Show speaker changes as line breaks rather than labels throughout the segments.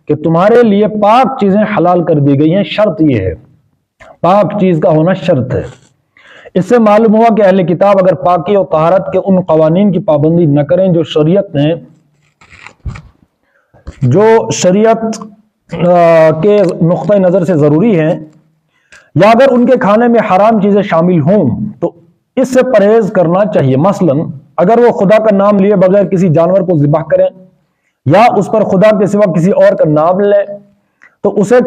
کہ تمہارے لیے پاک چیزیں حلال کر دی گئی ہیں، شرط یہ ہے، پاک چیز کا ہونا شرط ہے۔ اس سے معلوم ہوا کہ اہل کتاب اگر پاکی اور طہارت کے ان قوانین کی پابندی نہ کریں جو شریعت کے نقطہ نظر سے ضروری ہیں، یا اگر ان کے کھانے میں حرام چیزیں شامل ہوں تو اس سے پرہیز کرنا چاہیے۔ مثلا اگر وہ خدا کا نام لیے بغیر کسی جانور کو ذبح کریں یا اس پر خدا کے سوا کسی اور کا نام لیں تو اسے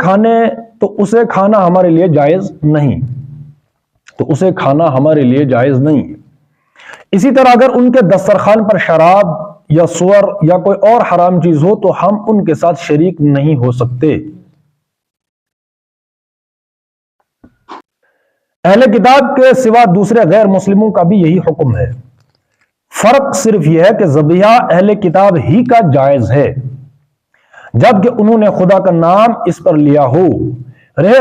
کھانا ہمارے لیے جائز نہیں، اسی طرح اگر ان کے دسترخوان پر شراب یا سور یا کوئی اور حرام چیز ہو تو ہم ان کے ساتھ شریک نہیں ہو سکتے۔ اہل کتاب کے سوا دوسرے غیر مسلموں کا بھی یہی حکم ہے، فرق صرف یہ ہے کہ ذبیحہ اہل کتاب ہی کا جائز ہے جبکہ انہوں نے خدا کا نام اس پر لیا ہو۔ رہے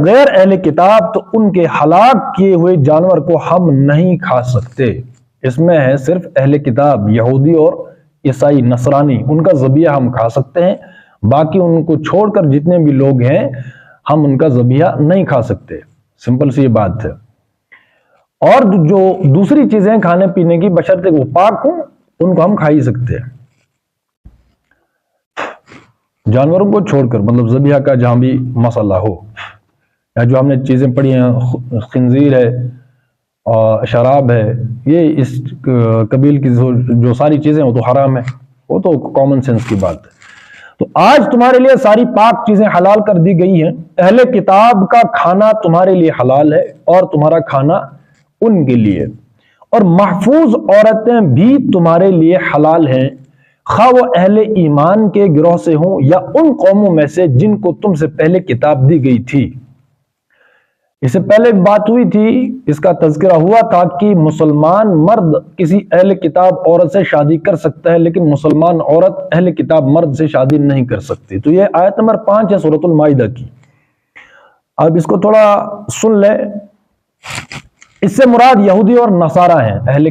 غیر اہل کتاب تو ان کے ہلاک کیے ہوئے جانور کو ہم نہیں کھا سکتے۔ اس میں ہے صرف اہل کتاب یہودی اور عیسائی نصرانی، ان کا ذبیحہ ہم کھا سکتے ہیں، باقی ان کو چھوڑ کر جتنے بھی لوگ ہیں ہم ان کا ذبیحہ نہیں کھا سکتے۔ سمپل سی یہ بات ہے۔ اور جو دوسری چیزیں کھانے پینے کی بشرطے وہ پاک ہوں ان کو ہم کھا ہی سکتے ہیں، جانوروں کو چھوڑ کر، مطلب ذبیحہ کا جہاں بھی مسئلہ ہو، یا جو ہم نے چیزیں پڑھی ہیں خنزیر ہے اور شراب ہے، یہ اس قبیل کی جو ساری چیزیں وہ تو حرام ہے، وہ تو کامن سینس کی بات ہے۔ تو آج تمہارے لیے ساری پاک چیزیں حلال کر دی گئی ہیں، اہل کتاب کا کھانا تمہارے لیے حلال ہے اور تمہارا کھانا ان کے لیے، اور محفوظ عورتیں بھی تمہارے لیے حلال ہیں، خواہ وہ اہل ایمان کے گروہ سے ہوں یا ان قوموں میں سے جن کو تم سے پہلے کتاب دی گئی تھی۔ اس سے پہلے بات ہوئی تھی، اس کا تذکرہ ہوا تھا کہ مسلمان مرد کسی اہل کتاب عورت سے شادی کر سکتا ہے لیکن مسلمان عورت اہل کتاب مرد سے شادی نہیں کر سکتی۔ تو یہ آیت نمبر 5 ہے سورۃ المائدہ کی۔ اب اس کو تھوڑا سن لیں، اس سے مراد یہودی اور نصارہ ہیں۔ اہل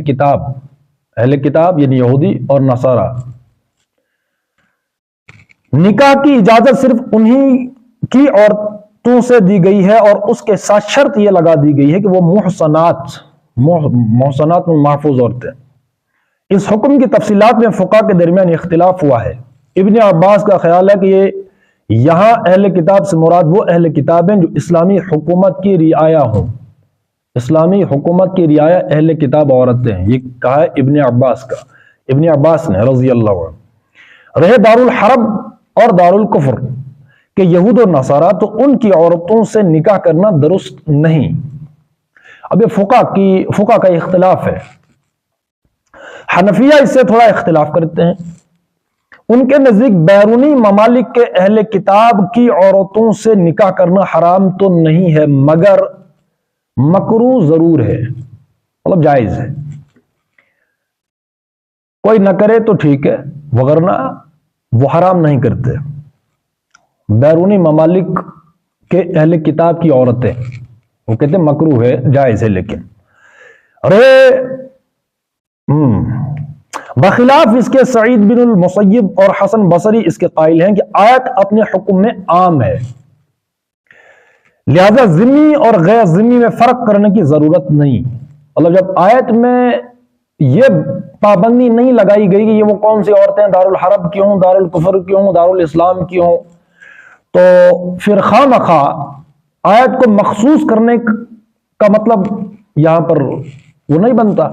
کتاب یعنی یہودی اور نصارہ۔ نکاح کی اجازت صرف انہی کی عورتوں سے دی گئی ہے اور اس کے ساتھ شرط یہ لگا دی گئی ہے کہ وہ محصنات محفوظ عورتیں۔ اس حکم کی تفصیلات میں فقہاء کے درمیان اختلاف ہوا ہے۔ ابن عباس کا خیال ہے کہ یہاں اہل کتاب سے مراد وہ اہل کتاب ہیں جو اسلامی حکومت کی رعایا ہوں، اسلامی حکومت کی رعایا اہل کتاب عورتیں ہیں، یہ کہا ہے ابن عباس نے رضی اللہ عنہ۔ رہے دارالحرب اور دارالکفر کہ یہود و نصارہ، تو ان کی عورتوں سے نکاح کرنا درست نہیں۔ اب یہ فقہ کا اختلاف ہے۔ حنفیہ اس سے تھوڑا اختلاف کرتے ہیں، ان کے نزدیک بیرونی ممالک کے اہل کتاب کی عورتوں سے نکاح کرنا حرام تو نہیں ہے مگر مکروہ ضرور ہے، مطلب جائز ہے، کوئی نہ کرے تو ٹھیک ہے، وگرنہ وہ حرام نہیں کرتے۔ بیرونی ممالک کے اہل کتاب کی عورتیں وہ کہتے ہیں مکروہ ہے، جائز ہے، لیکن بخلاف اس کے سعید بن المسیب اور حسن بصری اس کے قائل ہیں کہ آیت اپنے حکم میں عام ہے، لہذا ذمی اور غیر ذمی میں فرق کرنے کی ضرورت نہیں۔ مطلب جب آیت میں یہ پابندی نہیں لگائی گئی کہ یہ وہ کون سی عورتیں دارالحرب کی ہوں، دارالکفر کی ہوں، دارالاسلام کی ہوں، تو پھر خواہ مخواہ آیت کو مخصوص کرنے کا مطلب یہاں پر وہ نہیں بنتا،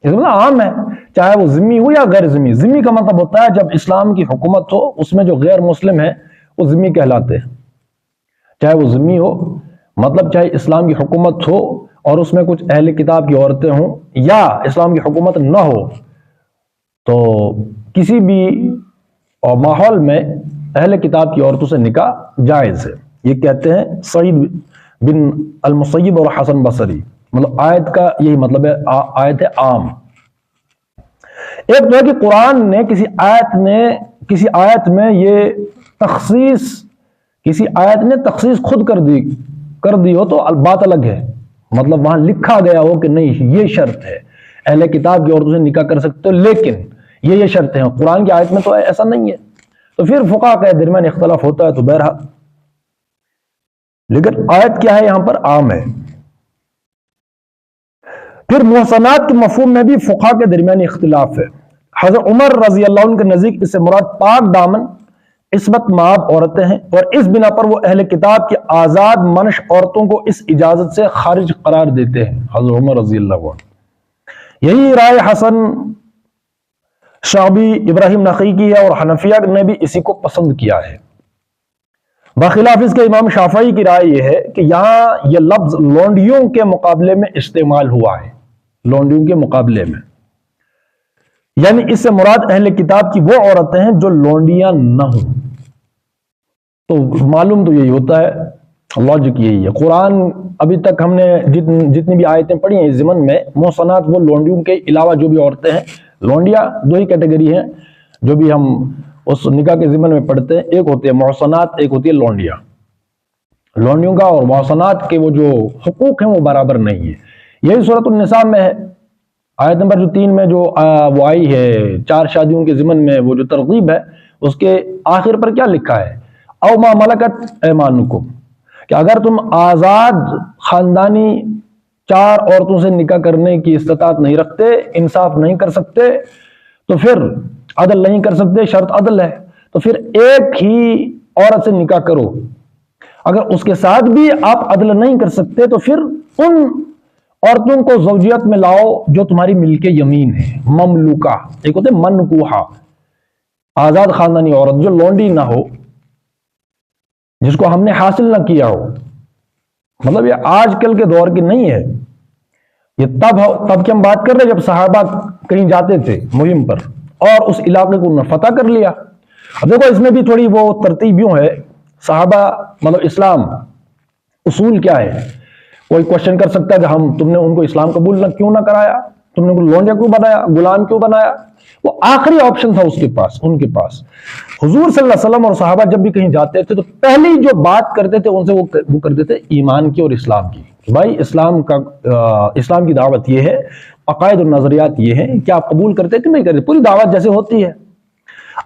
اس میں عام ہے، چاہے وہ ذمی ہو یا غیر ذمی۔ ذمی کا مطلب ہوتا ہے جب اسلام کی حکومت ہو، اس میں جو غیر مسلم ہے وہ ذمی کہلاتے ہیں، چاہے وہ ذمی ہو، مطلب چاہے اسلام کی حکومت ہو اور اس میں کچھ اہل کتاب کی عورتیں ہوں، یا اسلام کی حکومت نہ ہو، تو کسی بھی ماحول میں اہل کتاب کی عورتوں سے نکاح جائز ہے۔ یہ کہتے ہیں سعید بن المسیب اور حسن بصری، مطلب آیت کا یہی مطلب ہے، آیت ہے عام۔ ایک تو ہے کہ قرآن نے کسی آیت میں یہ تخصیص، کسی آیت نے تخصیص خود کر دی ہو تو بات الگ ہے، مطلب وہاں لکھا گیا ہو کہ نہیں یہ شرط ہے اہل کتاب کی عورتوں سے نکاح کر سکتے ہو، لیکن یہ شرطیں ہیں۔ قرآن کی آیت میں تو ایسا نہیں ہے، تو پھر فقہا کے درمیان اختلاف ہوتا ہے، تو بہرحال لیکن آیت کیا ہے یہاں پر؟ عام ہے۔ پھر محصنات کے مفہوم میں بھی فقہا کے درمیان اختلاف ہے۔ حضرت عمر رضی اللہ عنہ کے نزدیک اس سے مراد پاک دامن عصمت مآب عورتیں ہیں، اور اس بنا پر وہ اہل کتاب کی آزاد منش عورتوں کو اس اجازت سے خارج قرار دیتے ہیں، حضرت عمر رضی اللہ عنہ۔ یہی رائے حسن شعبی، ابراہیم نخعی کی ہے، اور حنفیہ نے بھی اسی کو پسند کیا ہے۔ بخلاف اس کے امام شافعی کی رائے یہ ہے کہ یہاں یہ لفظ لونڈیوں کے مقابلے میں استعمال ہوا ہے، لونڈیوں کے مقابلے میں، یعنی اس سے مراد اہل کتاب کی وہ عورتیں ہیں جو لونڈیاں نہ ہوں۔ تو معلوم تو یہی ہوتا ہے، لاجک یہی ہے۔ قرآن ابھی تک ہم نے جتنی بھی آیتیں پڑھی ہیں اس ضمن میں، محصنات وہ لونڈیوں کے علاوہ جو بھی عورتیں ہیں، لونڈیا دو ہی کیٹیگری ہیں جو بھی ہم اس نکاح کے ضمن میں پڑھتے ہیں، ایک ہوتی ہے محصنات، ایک ہوتی ہے لونڈیا۔ لونڈیوں کا اور محصنات کے وہ جو حقوق ہیں وہ برابر نہیں ہے۔ یہی سورۃ النساء میں ہے، آیت نمبر 3 میں جو وہ آئی ہے 4 شادیوں کے ضمن میں، وہ جو ترغیب ہے اس کے آخر پر کیا لکھا ہے؟ او ما ملکت ایمانکم، کہ اگر تم آزاد خاندانی 4 عورتوں سے نکاح کرنے کی استطاعت نہیں رکھتے، انصاف نہیں کر سکتے، تو پھر عدل نہیں کر سکتے، شرط عدل ہے، تو پھر ایک ہی عورت سے نکاح کرو۔ اگر اس کے ساتھ بھی آپ عدل نہیں کر سکتے تو پھر ان عورتوں کو زوجیت میں لاؤ جو تمہاری ملک یمین ہے، مملوکہ، ایک ہوتے منکوحہ، آزاد خاندانی عورت جو لونڈی نہ ہو، جس کو ہم نے حاصل نہ کیا ہو۔ مطلب یہ آج کل کے دور کی نہیں ہے، یہ تب کی ہم بات کر رہے ہیں جب صحابہ کہیں جاتے تھے مہم پر اور اس علاقے کو انہوں نے فتح کر لیا۔ اب دیکھو اس میں بھی تھوڑی وہ ترتیب یوں ہے، صحابہ مطلب اسلام اصول کیا ہے؟ کوئی کوشچن کر سکتا ہے کہ تم نے ان کو اسلام قبول کیوں نہ کرایا، تم نے ان کو لونڈیا کیوں بنایا، غلام کیوں بنایا؟ وہ آخری آپشن تھا ان کے پاس۔ حضور صلی اللہ علیہ وسلم اور صحابہ جب بھی کہیں جاتے تھے تو پہلی جو بات کرتے تھے ان سے وہ کرتے تھے ایمان کی اور اسلام کی۔ بھائی اسلام کی دعوت یہ ہے، عقائد اور نظریات یہ ہیں، کیا آپ قبول کرتے کہ نہیں کرتے؟ پوری دعوت جیسے ہوتی ہے۔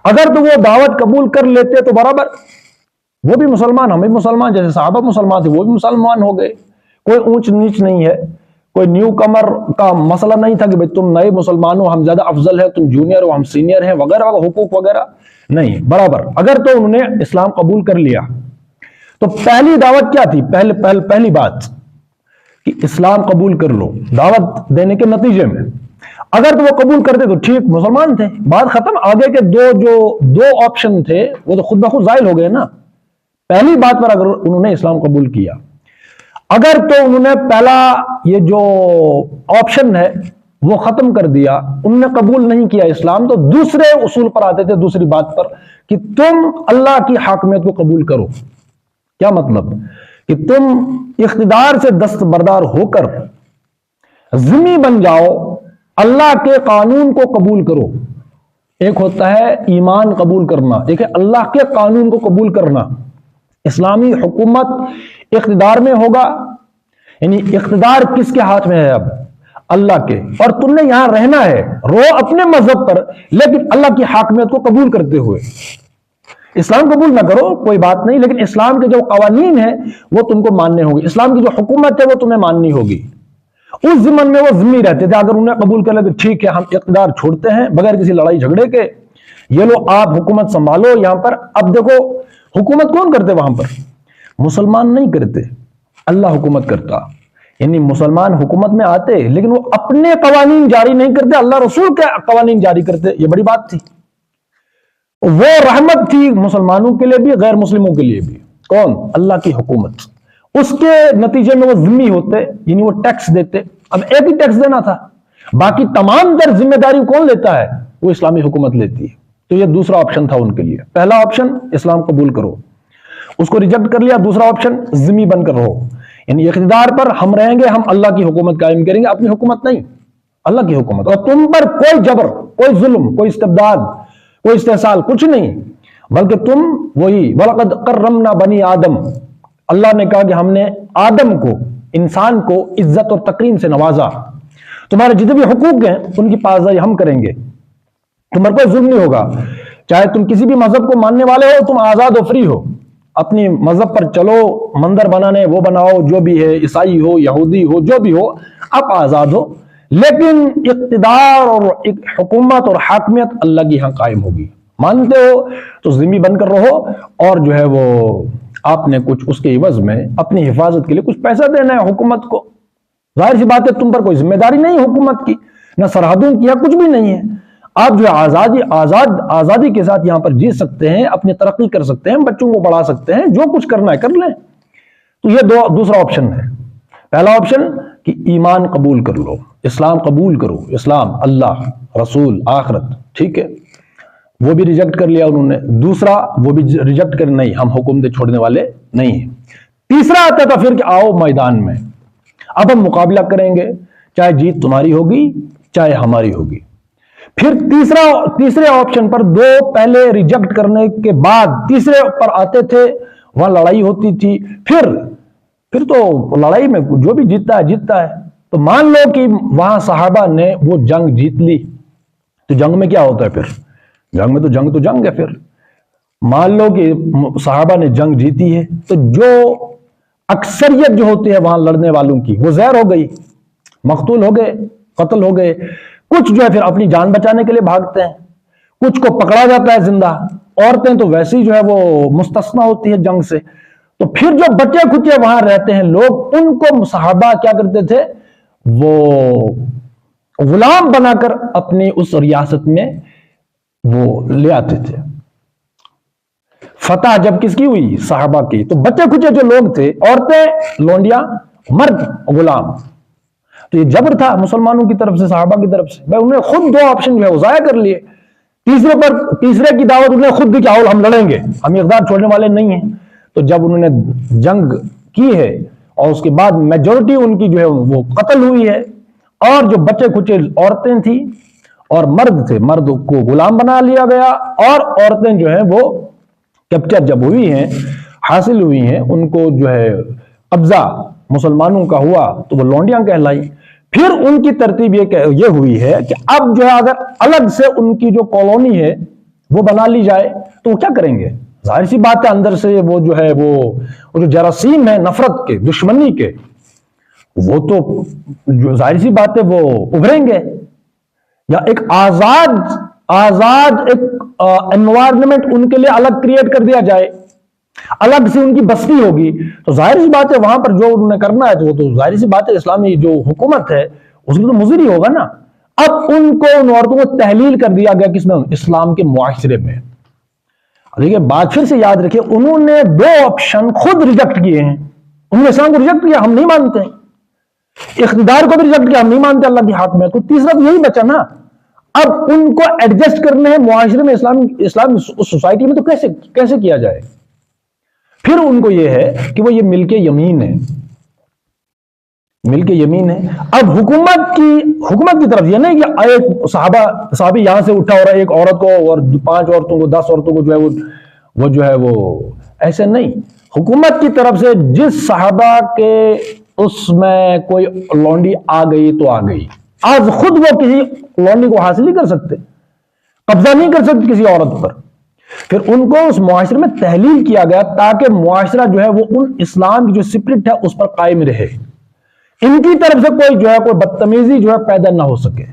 اگر تو وہ دعوت قبول کر لیتے تو برابر وہ بھی مسلمان، ہم بھی مسلمان، جیسے صحابہ مسلمان تھے وہ بھی مسلمان ہو گئے۔ کوئی اونچ نیچ نہیں ہے، کوئی نیو کمر کا مسئلہ نہیں تھا کہ بھئی تم نئے مسلمان ہو، ہم زیادہ افضل ہے، تم جونیئر ہو، ہم سینئر ہیں وغیرہ، حقوق وغیرہ نہیں، برابر۔ اگر تو انہوں نے اسلام قبول کر لیا تو پہلی دعوت کیا تھی؟ پہلی بات کہ اسلام قبول کر لو، دعوت دینے کے نتیجے میں۔ اگر تو وہ قبول کرتے تو ٹھیک، مسلمان تھے، بات ختم۔ آگے کے دو آپشن تھے وہ تو خود بخود زائل ہو گئے نا۔ پہلی بات پر اگر انہوں نے اسلام قبول کیا، اگر تو انہوں نے پہلا یہ جو آپشن ہے وہ ختم کر دیا، انہوں نے قبول نہیں کیا اسلام، تو دوسرے اصول پر آتے تھے، دوسری بات پر کہ تم اللہ کی حاکمیت کو قبول کرو۔ کیا مطلب؟ کہ تم اقتدار سے دستبردار ہو کر ذمہ بن جاؤ، اللہ کے قانون کو قبول کرو۔ ایک ہوتا ہے ایمان قبول کرنا، ایک ہے اللہ کے قانون کو قبول کرنا۔ اسلامی حکومت اقتدار میں ہوگا، یعنی اقتدار کس کے ہاتھ میں ہے؟ اب اللہ کے، اور تم نے یہاں رہنا ہے، رو اپنے مذہب پر لیکن اللہ کی حاکمیت کو قبول کرتے ہوئے۔ اسلام قبول نہ کرو کوئی بات نہیں، لیکن اسلام کے جو قوانین ہیں وہ تم کو ماننے ہوں گے، اسلام کی جو حکومت ہے وہ تمہیں ماننی ہوگی۔ اس ضمن میں وہ ذمہ رہتے تھے، اگر انہیں قبول کر لے تو ٹھیک ہے، ہم اقتدار چھوڑتے ہیں بغیر کسی لڑائی جھگڑے کے، یہ لو آپ حکومت سنبھالو یہاں پر۔ اب دیکھو حکومت کون کرتے وہاں پر؟ مسلمان نہیں کرتے، اللہ حکومت کرتا۔ یعنی مسلمان حکومت میں آتے لیکن وہ اپنے قوانین جاری نہیں کرتے، اللہ رسول کے قوانین جاری کرتے۔ یہ بڑی بات تھی، وہ رحمت تھی مسلمانوں کے لیے بھی غیر مسلموں کے لیے بھی۔ کون؟ اللہ کی حکومت۔ اس کے نتیجے میں وہ ذمہ ہوتے، یعنی وہ ٹیکس دیتے۔ اب ایک ہی ٹیکس دینا تھا، باقی تمام در ذمہ داری کون لیتا ہے؟ وہ اسلامی حکومت لیتی ہے۔ تو یہ دوسرا آپشن تھا ان کے لیے۔ پہلا آپشن اسلام قبول کرو، اس کو ریجیکٹ کر لیا۔ دوسرا آپشن ذمہ بن کر رہو، یعنی اقتدار پر ہم رہیں گے، ہم اللہ کی حکومت قائم کریں گے، اپنی حکومت نہیں، اللہ کی حکومت۔ اور تم پر کوئی جبر، کوئی ظلم، کوئی استبداد، کوئی استحصال، کچھ نہیں، بلکہ تم وہی وَلَقَدْ كَرَّمْنَا بَنِي آدم، اللہ نے کہا کہ ہم نے آدم کو، انسان کو عزت اور تکریم سے نوازا، تمہارے جتنے بھی حقوق ہیں ان کی پاسداری ہم کریں گے، تم پر کوئی ظلم نہیں ہوگا۔ چاہے تم کسی بھی مذہب کو ماننے والے ہو، تم آزاد و فری ہو، اپنی مذہب پر چلو، مندر بنانے وہ بناؤ، جو بھی ہے، عیسائی ہو، یہودی ہو، جو بھی ہو، آپ آزاد ہو، لیکن اقتدار اور حکومت اور حاکمیت اللہ کی یہاں قائم ہوگی۔ مانتے ہو تو ذمہ بن کر رہو، اور جو ہے وہ آپ نے کچھ اس کے عوض میں اپنی حفاظت کے لیے کچھ پیسہ دینا ہے حکومت کو۔ ظاہر سی بات ہے تم پر کوئی ذمہ داری نہیں حکومت کی، نہ سرحدوں کی، یا کچھ بھی نہیں ہے۔ آپ جو آزادی کے ساتھ یہاں پر جی سکتے ہیں، اپنی ترقی کر سکتے ہیں، بچوں کو پڑھا سکتے ہیں، جو کچھ کرنا ہے کر لیں۔ تو یہ دوسرا آپشن ہے۔ پہلا آپشن کہ ایمان قبول کر لو، اسلام قبول کرو، اسلام، اللہ، رسول، آخرت، ٹھیک ہے، وہ بھی ریجیکٹ کر لیا انہوں نے۔ دوسرا وہ بھی ریجیکٹ کر، نہیں ہم حکومتیں چھوڑنے والے نہیں ہیں۔ تیسرا آتا تھا پھر کہ آؤ میدان میں، اب ہم مقابلہ کریں گے، چاہے جیت تمہاری ہوگی چاہے ہماری ہوگی۔ پھر تیسرے آپشن پر دو پہلے ریجیکٹ کرنے کے بعد تیسرے پر آتے تھے، وہاں لڑائی ہوتی تھی، پھر تو لڑائی میں جو بھی جیتتا ہے جیتتا ہے۔ تو مان لو کہ وہاں صحابہ نے وہ جنگ جیت لی، تو جنگ میں کیا ہوتا ہے پھر؟ جنگ میں تو جنگ ہے۔ پھر مان لو کہ صحابہ نے جنگ جیتی ہے، تو جو اکثریت جو ہوتی ہے وہاں لڑنے والوں کی، وہ زہر ہو گئی، مقتول ہو گئے، قتل ہو گئے۔ کچھ جو ہے پھر اپنی جان بچانے کے لیے بھاگتے ہیں، کچھ کو پکڑا جاتا ہے زندہ۔ عورتیں تو ویسے ہی جو ہے وہ مستثنا ہوتی ہے جنگ سے۔ تو پھر جو بچے کچے وہاں رہتے ہیں لوگ، ان کو صحابہ کیا کرتے تھے؟ وہ غلام بنا کر اپنی اس ریاست میں وہ لے آتے تھے۔ فتح جب کس کی ہوئی؟ صحابہ کی۔ تو بچے کچے جو لوگ تھے، عورتیں، لونڈیاں، مرد، غلام، تو یہ جبر تھا مسلمانوں کی طرف سے، صحابہ کی طرف سے۔ انہوں نے خود دو آپشن جو ہے وہ ضائع کر لیے۔ تیسرے کی دعوت انہوں نے خود دی کہ آؤ ہم لڑیں گے، ہم اقدار چھوڑنے والے نہیں ہیں۔ تو جب انہوں نے جنگ کی ہے اور اس کے بعد میجورٹی ان کی جو ہے وہ قتل ہوئی ہے، اور جو بچے کچے عورتیں تھیں اور مرد تھے، مرد کو غلام بنا لیا گیا، اور عورتیں جو ہیں وہ کیپچر جب ہوئی ہیں، حاصل ہوئی ہیں، ان کو جو ہے قبضہ مسلمانوں کا ہوا، تو وہ لونڈیاں کہلائی۔ پھر ان کی ترتیب یہ ہوئی ہے کہ اب جو ہے اگر الگ سے ان کی جو کالونی ہے وہ بنا لی جائے تو وہ کیا کریں گے؟ ظاہر سی بات ہے اندر سے وہ جو ہے وہ جو جراثیم ہے نفرت کے، دشمنی کے، وہ تو جو ظاہر سی بات ہے وہ ابھریں گے۔ یا ایک آزاد ایک انوائرمنٹ ان کے لیے الگ کریٹ کر دیا جائے، الگ سے ان کی بستی ہوگی، تو ظاہر سی بات ہے وہاں پر جو انہوں نے کرنا ہے، تو وہ تو ظاہر سی بات ہے اسلامی جو حکومت ہے اس میں تو مضر ہی ہوگا نا۔ اب ان کو، ان عورتوں کو تحلیل کر دیا گیا کس میں؟ اسلام کے معاشرے میں۔ دیکھیے بات پھر سے یاد رکھیے، انہوں نے دو آپشن خود ریجیکٹ کیے ہیں۔ انہوں نے اسلام کو ریجیکٹ کیا، ہم نہیں مانتے، اقتدار کو بھی ریجیکٹ کیا، ہم نہیں مانتے اللہ کی حاکمیت کو، تیسرا تو یہی بچا نا۔ اب ان کو ایڈجسٹ کرنے ہیں معاشرے میں، اسلام سوسائٹی میں، تو کیسے کیا جائے؟ پھر ان کو یہ ہے کہ وہ یہ ملک یمین ہے، ملک یمین ہے۔ اب حکومت کی طرف یہ نہیں کہ ایک صحابی یہاں سے اٹھا ہو رہا ہے، ایک عورت کو اور 5 عورتوں کو 10 عورتوں کو جو ہے وہ ایسے نہیں۔ حکومت کی طرف سے جس صحابہ کے اس میں کوئی لونڈی آ گئی تو آ گئی، آج خود وہ کسی لونڈی کو حاصل نہیں کر سکتے، قبضہ نہیں کر سکتے کسی عورت پر۔ پھر ان کو اس معاشرے میں تحلیل کیا گیا تاکہ معاشرہ جو ہے وہ ان اسلام کی جو اسپرٹ ہے اس پر قائم رہے، ان کی طرف سے کوئی بدتمیزی جو ہے پیدا نہ ہو سکے۔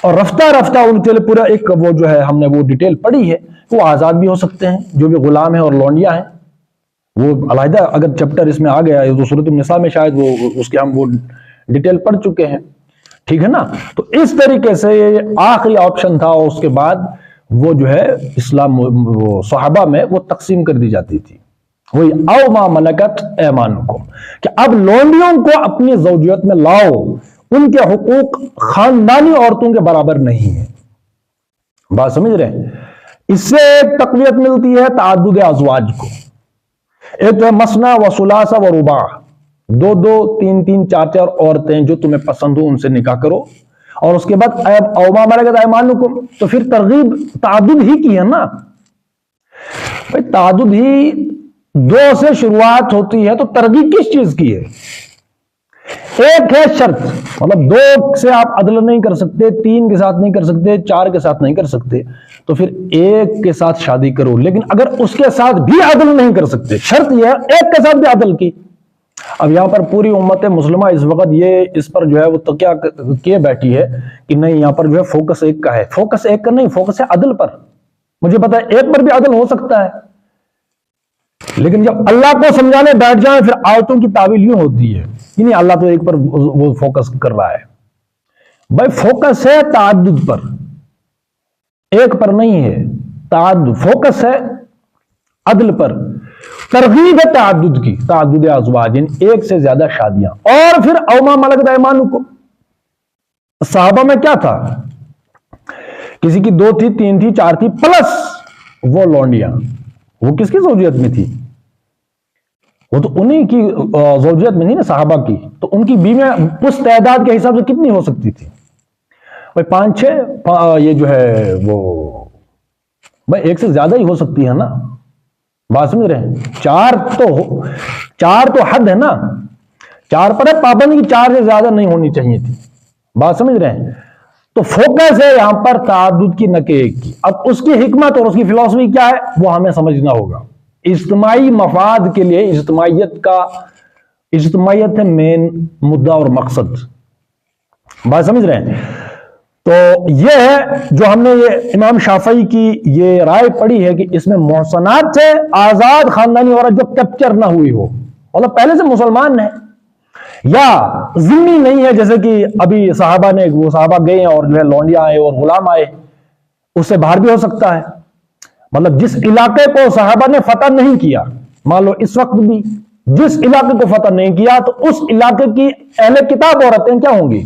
اور رفتہ رفتہ ان کے لیے پورا ایک وہ جو ہے ہم نے وہ ڈیٹیل پڑھی ہے، وہ آزاد بھی ہو سکتے ہیں جو بھی غلام ہیں اور لونڈیاں ہیں۔ وہ علیحدہ اگر چیپٹر اس میں آ گیا ہے تو سورۃ النساء میں شاید وہ اس کے ہم وہ ڈیٹیل پڑھ چکے ہیں، ٹھیک ہے نا۔ تو اس طریقے سے آخری آپشن تھا، اور اس کے بعد وہ جو ہے اسلام وہ صحابہ میں وہ تقسیم کر دی جاتی تھی، وہی او ما ملکت ایمانکم، کہ اب لونڈیوں کو اپنی زوجیت میں لاؤ، ان کے حقوق خاندانی عورتوں کے برابر نہیں ہے۔ بات سمجھ رہے ہیں؟ اس سے ایک تقویت ملتی ہے تعدد ازواج کو، ایک تو ہے مثنی و ثلاثہ و رباع، 2 3 4 عورتیں جو تمہیں پسند ہو ان سے نکاح کرو، اور اس کے بعد او ما ملکت ایمانکم، تو پھر ترغیب تعدد ہی کی ہے نا بھائی، تعدد ہی 2 سے شروعات ہوتی ہے، تو ترغیب کس چیز کی ہے؟ ایک ہے شرط، مطلب 2 سے آپ عدل نہیں کر سکتے، 3 کے ساتھ نہیں کر سکتے، 4 کے ساتھ نہیں کر سکتے، تو پھر 1 کے ساتھ شادی کرو۔ لیکن اگر اس کے ساتھ بھی عدل نہیں کر سکتے، شرط یہ ہے 1 کے ساتھ بھی عدل کی۔ اب یہاں پر پوری امت مسلمہ اس وقت یہ اس پر جو ہے وہ تکیہ کیے بیٹھی ہے کہ نہیں، یہاں پر جو ہے فوکس 1 کا ہے۔ فوکس 1 کا نہیں، فوکس ہے عدل پر۔ مجھے پتا ہے 1 پر بھی عدل ہو سکتا ہے، لیکن جب اللہ کو سمجھانے بیٹھ جائیں پھر آیتوں کی تعویل یوں ہوتی ہے کہ نہیں، اللہ تو 1 پر وہ فوکس کر رہا ہے۔ بھائی فوکس ہے تعدد پر، 1 پر نہیں ہے، تعدد فوکس ہے عدل پر، ترغیب ہے تعدد کی، تعدد ازواج، 1 سے زیادہ شادیاں۔ اور پھر اوما ملکت ایمانکم، صحابہ میں کیا تھا، کسی کی 2 تھی، 3 تھی، 4 تھی، پلس وہ لونڈیاں، وہ کس کی زوجیت میں تھی؟ وہ تو انہی کی زوجیت میں نہیں نا، صحابہ کی، تو ان کی بیویاں اس تعداد کے حساب سے کتنی ہو سکتی تھی؟ بھائی 5 6، یہ جو ہے وہ بھائی 1 سے زیادہ ہی ہو سکتی ہے نا، بات سمجھ رہے ہیں؟ 4 تو حد ہے نا، 4 پر ہے پابندی کی، 4 سے زیادہ نہیں ہونی چاہیے تھی، بات سمجھ رہے ہیں؟ تو فوکس ہے یہاں پر تعدد کی، نہ کہ 1 کی۔ اب اس کی حکمت اور اس کی فلسفی کیا ہے وہ ہمیں سمجھنا ہوگا۔ اجتماعی مفاد کے لیے اجتماعیت ہے مین مدعا اور مقصد، بات سمجھ رہے ہیں؟ تو یہ ہے جو ہم نے یہ امام شافعی کی یہ رائے پڑھی ہے کہ اس میں محسنات سے آزاد خاندانی عورت جو کیپچر نہ ہوئی ہو، مطلب پہلے سے مسلمان ہے یا ذمہ نہیں ہے، جیسے کہ ابھی صحابہ نے، وہ صحابہ گئے اور جو ہے لونڈیاں آئے اور غلام آئے، اس سے باہر بھی ہو سکتا ہے۔ مطلب جس علاقے کو صحابہ نے فتح نہیں کیا، مان لو اس وقت بھی جس علاقے کو فتح نہیں کیا، تو اس علاقے کی اہل کتاب عورتیں کیا ہوں گی؟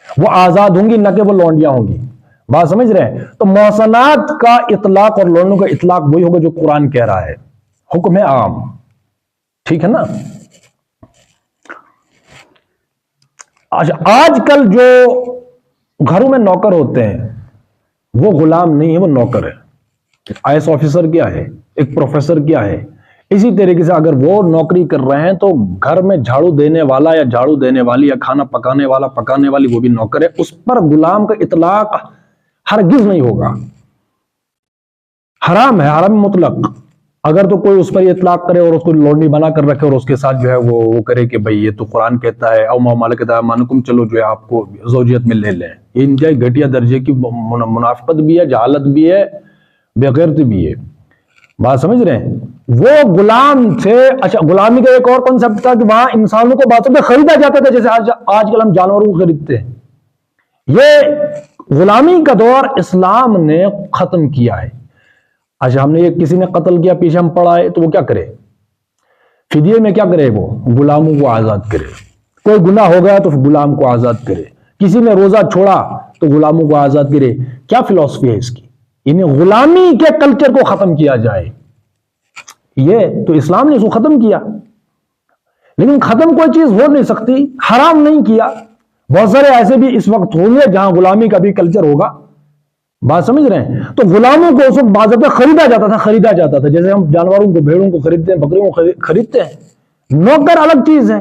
وہ آزاد ہوں گی، نہ کہ وہ لونڈیاں ہوں گی، بات سمجھ رہے ہیں؟ تو محسنات کا اطلاق اور لونڈوں کا اطلاق وہی ہوگا جو قرآن کہہ رہا ہے، حکم ہے عام، ٹھیک ہے نا؟ آج کل جو گھروں میں نوکر ہوتے ہیں وہ غلام نہیں ہے، وہ نوکر ہے۔ IAS آفیسر کیا ہے، ایک پروفیسر کیا ہے، اسی طریقے سے اگر وہ نوکری کر رہے ہیں تو گھر میں جھاڑو دینے والا یا جھاڑو دینے والی یا کھانا پکانے والا پکانے والی وہ بھی نوکر ہے، اس پر غلام کا اطلاق ہرگز نہیں ہوگا، حرام ہے، حرام مطلق۔ اگر تو کوئی اس پر اطلاق کرے اور اس کو لونڈی بنا کر رکھے اور اس کے ساتھ جو ہے وہ کرے کہ بھئی یہ تو قرآن کہتا ہے، او ما ملکت ایمانکم، چلو جو ہے آپ کو زوجیت میں لے لیں، یہ انتہائی گھٹیا درجے کی منافقت بھی ہے، جہالت بھی ہے، بے غیرتی بھی ہے، بات سمجھ رہے ہیں؟ وہ غلام سے، اچھا غلامی کا ایک اور کنسپٹ تھا کہ وہاں انسانوں کو باتوں پہ خریدا جاتا تھا، جیسے آج کل ہم جانوروں کو خریدتے ہیں۔ یہ غلامی کا دور اسلام نے ختم کیا ہے۔ اچھا ہم نے یہ کسی نے قتل کیا، پیچھے ہم پڑھائے، تو وہ کیا کرے؟ فدیے میں کیا کرے؟ وہ غلاموں کو آزاد کرے۔ کوئی گناہ ہو گیا تو غلام کو آزاد کرے، کسی نے روزہ چھوڑا تو غلاموں کو آزاد کرے۔ کیا فلسفی ہے اس کی؟ انہیں غلامی کے کلچر کو ختم کیا جائے، یہ تو اسلام نے اس کو ختم کیا۔ لیکن ختم کوئی چیز ہو نہیں سکتی، حرام نہیں کیا۔ بہت سارے ایسے بھی اس وقت ہوں گے جہاں غلامی کا بھی کلچر ہوگا، بات سمجھ رہے ہیں؟ تو غلاموں کو اس وقت باضابطہ خریدا جاتا تھا، جیسے ہم جانوروں کو، بھیڑوں کو خریدتے ہیں، بکریوں کو خریدتے ہیں۔ نوکر الگ چیز ہے،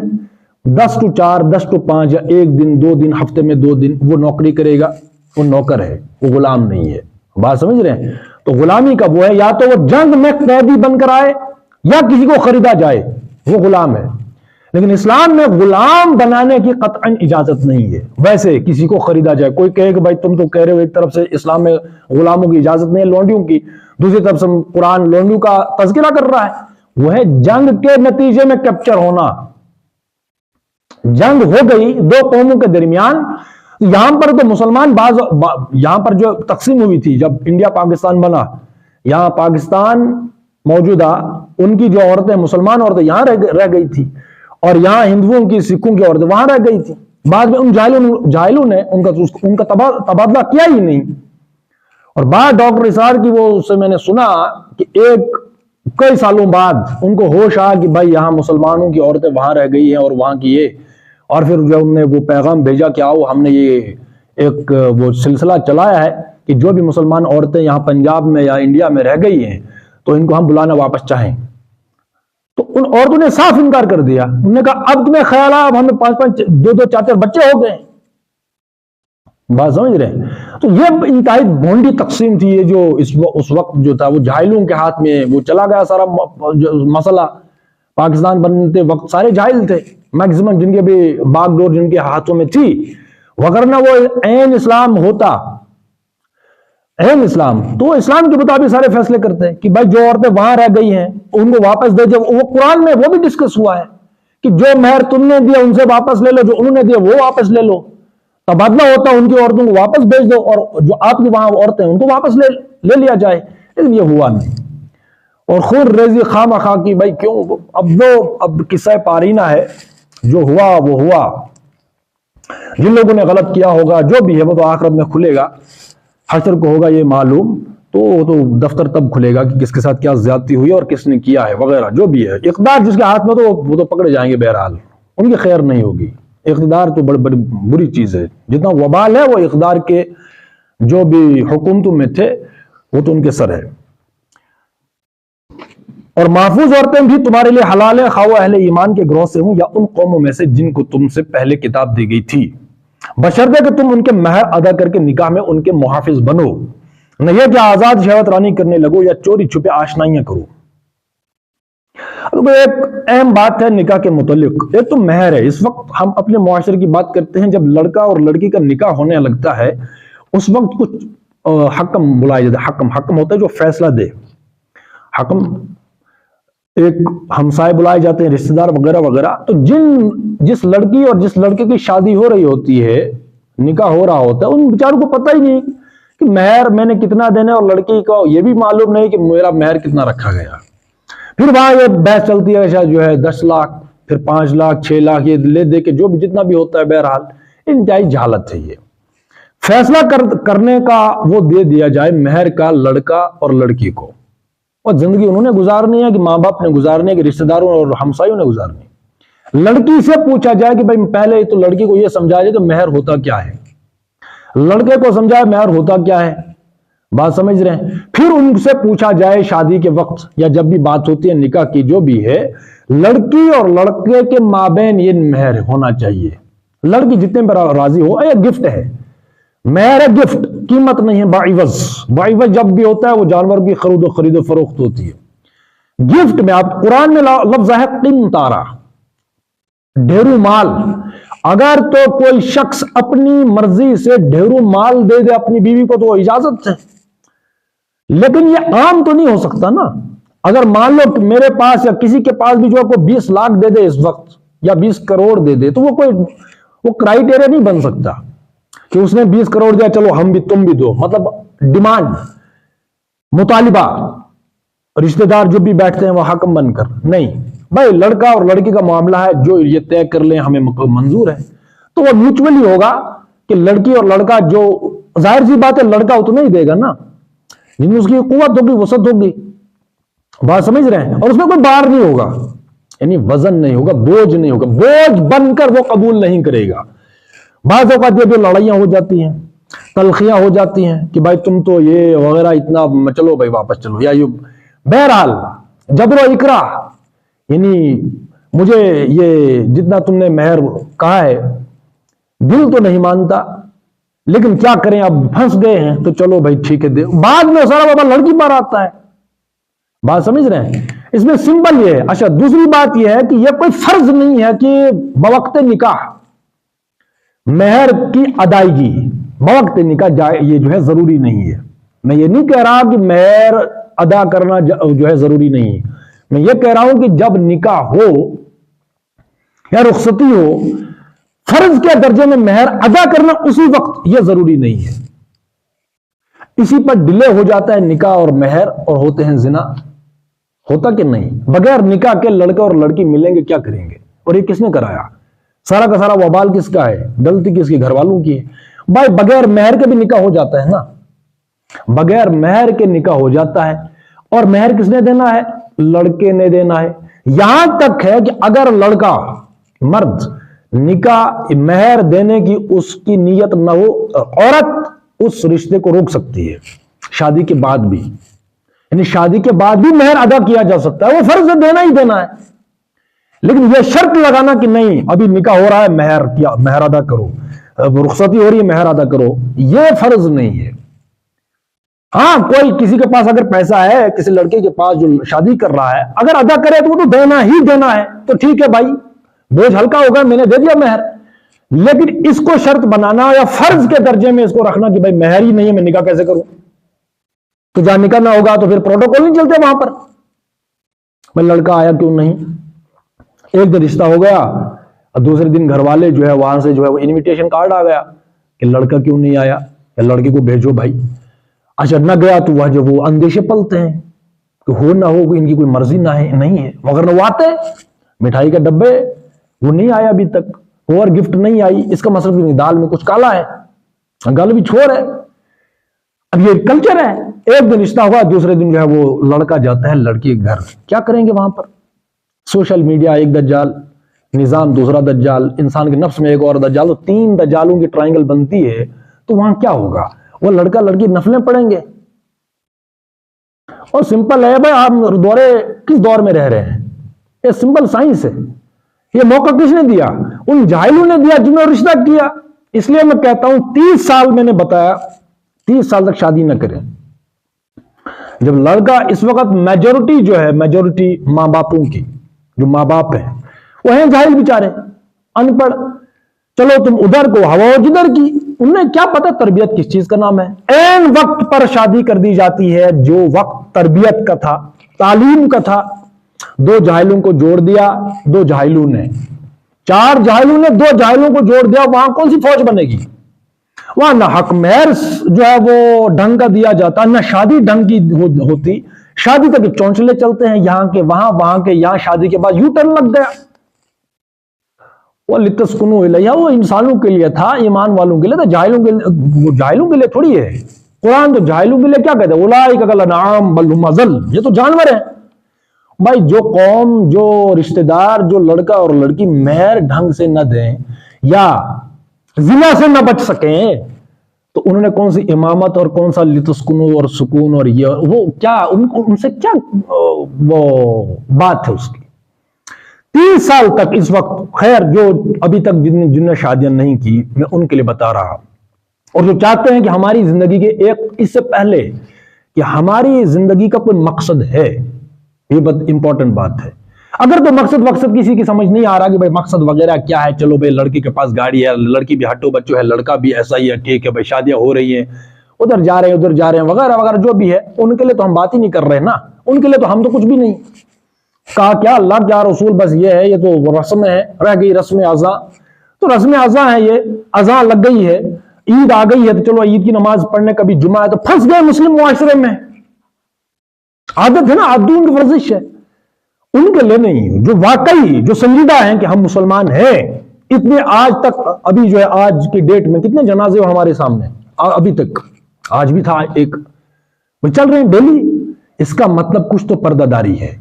10 to 4، 10 to 5 یا 1 دن 2 دن، ہفتے میں 2 دن وہ نوکری کرے گا، وہ نوکر ہے، وہ غلام نہیں ہے، بات سمجھ رہے ہیں؟ تو غلامی کا وہ ہے، یا تو وہ جنگ میں قیدی بن کر آئے یا کسی کو خریدا جائے، وہ غلام ہے۔ لیکن اسلام میں غلام بنانے کی قطعاً اجازت نہیں ہے، ویسے کسی کو خریدا جائے۔ کوئی کہے کہ بھائی تم تو کہہ رہے ہو ایک طرف سے اسلام میں غلاموں کی اجازت نہیں ہے، لونڈیوں کی، دوسری طرف سے قرآن لونڈیوں کا تذکرہ کر رہا ہے، وہ ہے جنگ کے نتیجے میں کیپچر ہونا۔ جنگ ہو گئی 2 قوموں کے درمیان، یہاں پر تو مسلمان یہاں پر جو تقسیم ہوئی تھی جب انڈیا پاکستان بنا، یہاں پاکستان موجودہ ان کی جو عورتیں، مسلمان عورتیں یہاں رہ گئی تھی، اور یہاں ہندوؤں کی، سکھوں کی عورتیں وہاں رہ گئی تھی۔ بعد میں ان جاہلوں نے ان کا تبادلہ کیا ہی نہیں۔ اور بعد ڈاکٹر اسرار کی وہ اس سے میں نے سنا کہ کئی سالوں بعد ان کو ہوش آیا کہ بھائی یہاں مسلمانوں کی عورتیں وہاں رہ گئی ہیں اور وہاں کی یہ، اور پھر جو انہوں نے وہ پیغام بھیجا کہ آؤ ہم نے یہ ایک وہ سلسلہ چلایا ہے کہ جو بھی مسلمان عورتیں یہاں پنجاب میں یا انڈیا میں رہ گئی ہیں تو ان کو ہم بلانا واپس چاہیں۔ تو ان عورتوں نے صاف انکار کر دیا. انہوں نے کہا اب تمہیں خیال آیا اب ہمیں 5 2 4 بچے ہو گئے. بات سمجھ رہے ہیں؟ تو یہ انتہائی بھونڈی تقسیم تھی یہ جو اس وقت جو تھا وہ جاہلوں کے ہاتھ میں وہ چلا گیا سارا مسئلہ. پاکستان بنتے وقت سارے جاہل تھے میکسیمم، جن کے بھی باغ ڈور جن کے ہاتھوں میں تھی، وگرنہ وہ عین اسلام ہوتا، عین اسلام تو اسلام کے مطابق سارے فیصلے کرتے ہیں کہ بھائی جو عورتیں وہاں رہ گئی ہیں ان کو واپس دے. جب وہ قرآن میں وہ بھی ڈسکس ہوا ہے کہ جو مہر تم نے دیا ان سے واپس لے لو، جو انہوں نے دیا وہ واپس لے لو، تبادلہ ہوتا ان کی عورتوں کو واپس بھیج دو اور جو آپ کی وہاں عورتیں ان کو واپس لے لیا جائے. لیکن یہ ہوا نہیں، اور خون ریزی خام خواہ کی بھائی کیوں. اب قصہ پارینہ ہے، جو ہوا وہ ہوا. جن لوگوں نے غلط کیا ہوگا جو بھی ہے وہ تو آخرت میں کھلے گا، حشر کو ہوگا یہ معلوم. تو دفتر تب کھلے گا کہ کس کے ساتھ کیا زیادتی ہوئی اور کس نے کیا ہے وغیرہ جو بھی ہے. اقدار جس کے ہاتھ میں تو وہ تو پکڑے جائیں گے، بہرحال ان کی خیر نہیں ہوگی. اقتدار تو بڑی بری چیز ہے. جتنا وبال ہے وہ اقتدار کے جو بھی حکومتوں میں تھے وہ تو ان کے سر ہے. اور محفوظ عورتیں بھی تمہارے لیے حلال ہیں، خواہ اہل ایمان کے گروہ سے ہوں یا ان قوموں میں سے جن کو تم سے پہلے کتاب دی گئی تھی، بشرطے کہ تم ان کے مہر ادا کر کے نکاح میں ان کے محافظ بنو، نہ یہ کہ آزاد شہوت رانی کرنے لگو یا چوری چھپے آشنائیاں کرو. ایک اہم بات ہے نکاح کے متعلق، ایک تو مہر ہے. اس وقت ہم اپنے معاشرے کی بات کرتے ہیں، جب لڑکا اور لڑکی کا نکاح ہونے لگتا ہے اس وقت کچھ حکم بلائے جاتے ہیں. حکم ہوتا ہے جو فیصلہ دے. حکم ایک ہمسائے بلائے جاتے ہیں، رشتہ دار وغیرہ وغیرہ. تو جس لڑکی اور جس لڑکے کی شادی ہو رہی ہوتی ہے، نکاح ہو رہا ہوتا ہے، ان بیچاروں کو پتہ ہی نہیں کہ مہر میں نے کتنا دینا ہے، اور لڑکی کو یہ بھی معلوم نہیں کہ میرا مہر کتنا رکھا گیا. پھر وہاں یہ بحث چلتی ہے شاید جو ہے 10 لاکھ، پھر 5 لاکھ 6 لاکھ یہ لے دے کے جو بھی جتنا بھی ہوتا ہے. بہرحال انتہائی جہالت ہے. یہ فیصلہ کرنے کا وہ دے دیا جائے مہر کا لڑکا اور لڑکی کو، اور زندگی انہوں نے گزارنی ہے کہ ماں باپ نے گزارنی ہے کہ رشتہ داروں اور ہمسایوں نے گزارنی ہے. لڑکی سے پوچھا جائے کہ بھائی پہلے تو لڑکی کو یہ سمجھایا جائے کہ مہر ہوتا کیا ہے، لڑکے کو سمجھائے مہر ہوتا کیا ہے. بات سمجھ رہے ہیں؟ پھر ان سے پوچھا جائے شادی کے وقت یا جب بھی بات ہوتی ہے نکاح کی جو بھی ہے، لڑکی اور لڑکے کے مابین یہ مہر ہونا چاہیے. لڑکی جتنے پر راضی ہو. یہ گفٹ ہے، مہر ہے گفٹ، قیمت نہیں ہے باعوض. باعوض جب بھی ہوتا ہے وہ جانور کی خرید و فروخت ہوتی ہے. گفٹ میں آپ قرآن میں لفظ ہے قنطارہ، ڈھیرو مال. اگر تو کوئی شخص اپنی مرضی سے ڈھیرو مال دے دے اپنی بیوی کو تو وہ اجازت ہے، لیکن یہ عام تو نہیں ہو سکتا نا. اگر مان لو کہ میرے پاس یا کسی کے پاس بھی جو کوئی 20 لاکھ دے دے اس وقت یا 20 کروڑ دے دے تو وہ کرائیٹیریا نہیں بن سکتا کہ اس نے 20 کروڑ دیا چلو ہم بھی تم بھی دو. مطلب ڈیمانڈ، مطالبہ، رشتہ دار جو بھی بیٹھتے ہیں وہ حکم بن کر نہیں. بھائی لڑکا اور لڑکی کا معاملہ ہے، جو یہ طے کر لیں ہمیں منظور ہے تو وہ میوچولی ہوگا کہ لڑکی اور لڑکا جو ظاہر سی بات ہے لڑکا اتنا ہی دے گا نا جن میں اس کی قوت ہوگی، وسعت ہوگی. بات سمجھ رہے ہیں؟ اور اس میں کوئی بار نہیں ہوگا، یعنی وزن نہیں ہوگا، بوجھ نہیں ہوگا. بوجھ بن کر وہ قبول نہیں کرے گا. بعض اوقات یہ بھی لڑائیاں ہو جاتی ہیں، تلخیاں ہو جاتی ہیں کہ بھائی تم تو یہ وغیرہ اتنا، چلو بھائی واپس چلو یا بہرحال جبر و اکراہ. یعنی مجھے یہ جتنا تم نے مہر کہا ہے دل تو نہیں مانتا، لیکن کیا کریں اب پھنس گئے ہیں تو چلو بھائی ٹھیک ہے دے. بعد میں سارا بابا لڑکی پر آتا ہے. بات سمجھ رہے ہیں؟ اس میں سمپل یہ ہے. اچھا دوسری بات یہ ہے کہ یہ کوئی فرض نہیں ہے کہ بوقت نکاح مہر کی ادائیگی بوقت نکاح یہ جو ہے ضروری نہیں ہے. میں یہ نہیں کہہ رہا کہ مہر ادا کرنا جو ہے ضروری نہیں ہے. میں یہ کہہ رہا ہوں کہ جب نکاح ہو یا رخصتی ہو، فرض کے درجے میں مہر ادا کرنا اسی وقت یہ ضروری نہیں ہے. اسی پر ڈیلے ہو جاتا ہے نکاح اور مہر اور ہوتے ہیں زنا. ہوتا کہ نہیں؟ بغیر نکاح کے لڑکا اور لڑکی ملیں گے، کیا کریں گے؟ اور یہ کس نے کرایا؟ سارا کا سارا وبال کس کا ہے؟ غلطی کس کی؟ گھر والوں کی ہے. بھائی بغیر مہر کے بھی نکاح ہو جاتا ہے نا، بغیر مہر کے نکاح ہو جاتا ہے. اور مہر کس نے دینا ہے؟ لڑکے نے دینا ہے. یہاں تک ہے کہ اگر لڑکا مرد نکاح مہر دینے کی اس کی نیت نہ ہو، عورت اس رشتے کو روک سکتی ہے شادی کے بعد بھی. یعنی شادی کے بعد بھی مہر ادا کیا جا سکتا ہے، وہ فرض دینا ہی دینا ہے، لیکن یہ شرط لگانا کہ نہیں ابھی نکاح ہو رہا ہے مہر ادا کرو، رخصتی ہو رہی ہے مہر ادا کرو، یہ فرض نہیں ہے۔ ہاں کوئی کسی کے پاس اگر پیسہ ہے، کسی لڑکے کے پاس جو شادی کر رہا ہے، اگر ادا کرے تو وہ تو دینا ہی دینا ہے، تو ٹھیک ہے بھائی بوجھ ہلکا ہوگا، میں نے دے دیا مہر۔ لیکن اس کو شرط بنانا یا فرض کے درجے میں اس کو رکھنا کہ بھائی مہر ہی نہیں ہے میں نکاح کیسے کروں، تو جہاں نکاح نہ ہوگا تو پھر پروٹوکول نہیں چلتے وہاں پر، بھائی لڑکا آیا کیوں نہیں، ایک دن رشتہ ہو گیا اور دوسرے دن گھر والے جو ہے وہاں سے جو ہے وہ انویٹیشن کارڈ آ گیا کہ لڑکا کیوں نہیں آیا یا لڑکی کو بھیجو بھائی۔ اچھا نہ گیا تو وہاں جو وہ اندیشے پلتے ہیں کہ ہو نہ ہو ان کی کوئی مرضی نہیں ہے، مگر نہ وہ آتے مٹھائی کے ڈبے وہ نہیں آیا ابھی تک، اور گفٹ نہیں آئی، اس کا مطلب کہ دال میں کچھ کالا ہے، گل بھی چھوڑ ہے۔ اب یہ کلچر ہے، ایک دن رشتہ ہوا دوسرے دن جو ہے وہ لڑکا جاتا ہے لڑکی کے گھر، کیا کریں گے وہاں پر؟ سوشل میڈیا ایک دجال، نظام دوسرا دجال، انسان کے نفس میں ایک اور دجال، تو 3 دجالوں کی ٹرائنگل بنتی ہے، تو وہاں کیا ہوگا؟ وہ لڑکا لڑکی نفلیں پڑھیں گے، اور سمپل ہے بھائی آپ کس دور میں رہ رہے ہیں، یہ سمپل سائنس ہے، یہ موقع کس نے دیا؟ ان جاہلوں نے دیا جنہوں نے رشتہ کیا۔ اس لیے میں کہتا ہوں 30 سال میں نے بتایا 30 سال تک شادی نہ کریں۔ جب لڑکا اس وقت میجورٹی جو ہے، میجورٹی ماں باپوں کی، جو ماں باپ ہیں وہ ہیں جاہل بیچارے، ان پڑھ، چلو تم ادھر کو ہوا جدھر کی، انہیں کیا پتا تربیت کس چیز کا نام ہے۔ این وقت پر شادی کر دی جاتی ہے، جو وقت تربیت کا تھا، تعلیم کا تھا، 2 جاہلوں کو جوڑ دیا، 2 جاہلوں نے، 4 جاہلوں نے 2 جاہلوں کو جوڑ دیا، وہاں کون سی فوج بنے گی؟ وہاں نہ حق مہر جو ہے وہ ڈھنگ کا دیا جاتا، نہ شادی ڈھنگ کی ہوتی، شادی تک چونچلے چلتے ہیں، یہاں کے وہاں، وہاں کے یہاں، شادی کے بعد یو ٹرن لگ گیا۔ وہ لِتَسْكُنُوا إِلَيْهَا وہ انسانوں کے لیے تھا، ایمان والوں کے لیے تھا، جاہلوں کے لیے تھوڑی ہے۔ قرآن تو جاہلوں کے لیے کیا کہتا ہے؟ اولئک کالانعام بل هم اضل، یہ تو جانور ہیں۔ بھائی جو قوم، جو رشتہ دار، جو لڑکا اور لڑکی مہر ڈھنگ سے نہ دیں یا زنا سے نہ بچ سکیں، تو انہوں نے کون سی امامت اور کون سا لِتَسْكُنُوا اور سکون اور یہ وہ کیا ان سے کیا وہ بات ہے اس کی؟ 30 سال تک اس وقت، خیر جو ابھی تک جن نے شادیاں نہیں کی میں ان کے لیے بتا رہا، اور جو چاہتے ہیں کہ ہماری زندگی کے اس سے پہلے کہ ہماری زندگی کا کوئی مقصد ہے، یہ بہت امپورٹنٹ بات ہے۔ اگر تو مقصد کسی کی سمجھ نہیں آ رہا کہ بھائی مقصد وغیرہ کیا ہے، چلو بھائی لڑکی کے پاس گاڑی ہے، لڑکی بھی ہٹو بچو ہے، لڑکا بھی ایسا ہی ہے، ٹھیک ہے بھائی شادیاں ہو رہی ہیں، ادھر جا رہے ہیں وغیرہ وغیرہ جو بھی ہے، ان کے لیے تو ہم بات ہی نہیں کر رہے نا، ان کے لیے تو ہم تو کچھ بھی نہیں کہا، کیا اللہ کیا رسول، بس یہ ہے، یہ تو رسم ہے، رہ گئی رسم ازاں، تو رسم ازاں ہے، یہ ازاں لگ گئی ہے، عید آ گئی ہے تو چلو عید کی نماز پڑھنے، کبھی جمعہ ہے تو پھنس گئے مسلم معاشرے میں، عادت ہے نا، عادتوں کی ورزش ہے۔ ان کے لیے نہیں، جو واقعی جو سنجیدہ ہیں کہ ہم مسلمان ہیں، اتنے آج تک، ابھی جو ہے آج کی ڈیٹ میں کتنے جنازے ہو ہمارے سامنے، ابھی تک آج بھی تھا ایک، وہ چل رہے ہیں ڈیلی، اس کا مطلب کچھ تو پردہ داری ہے۔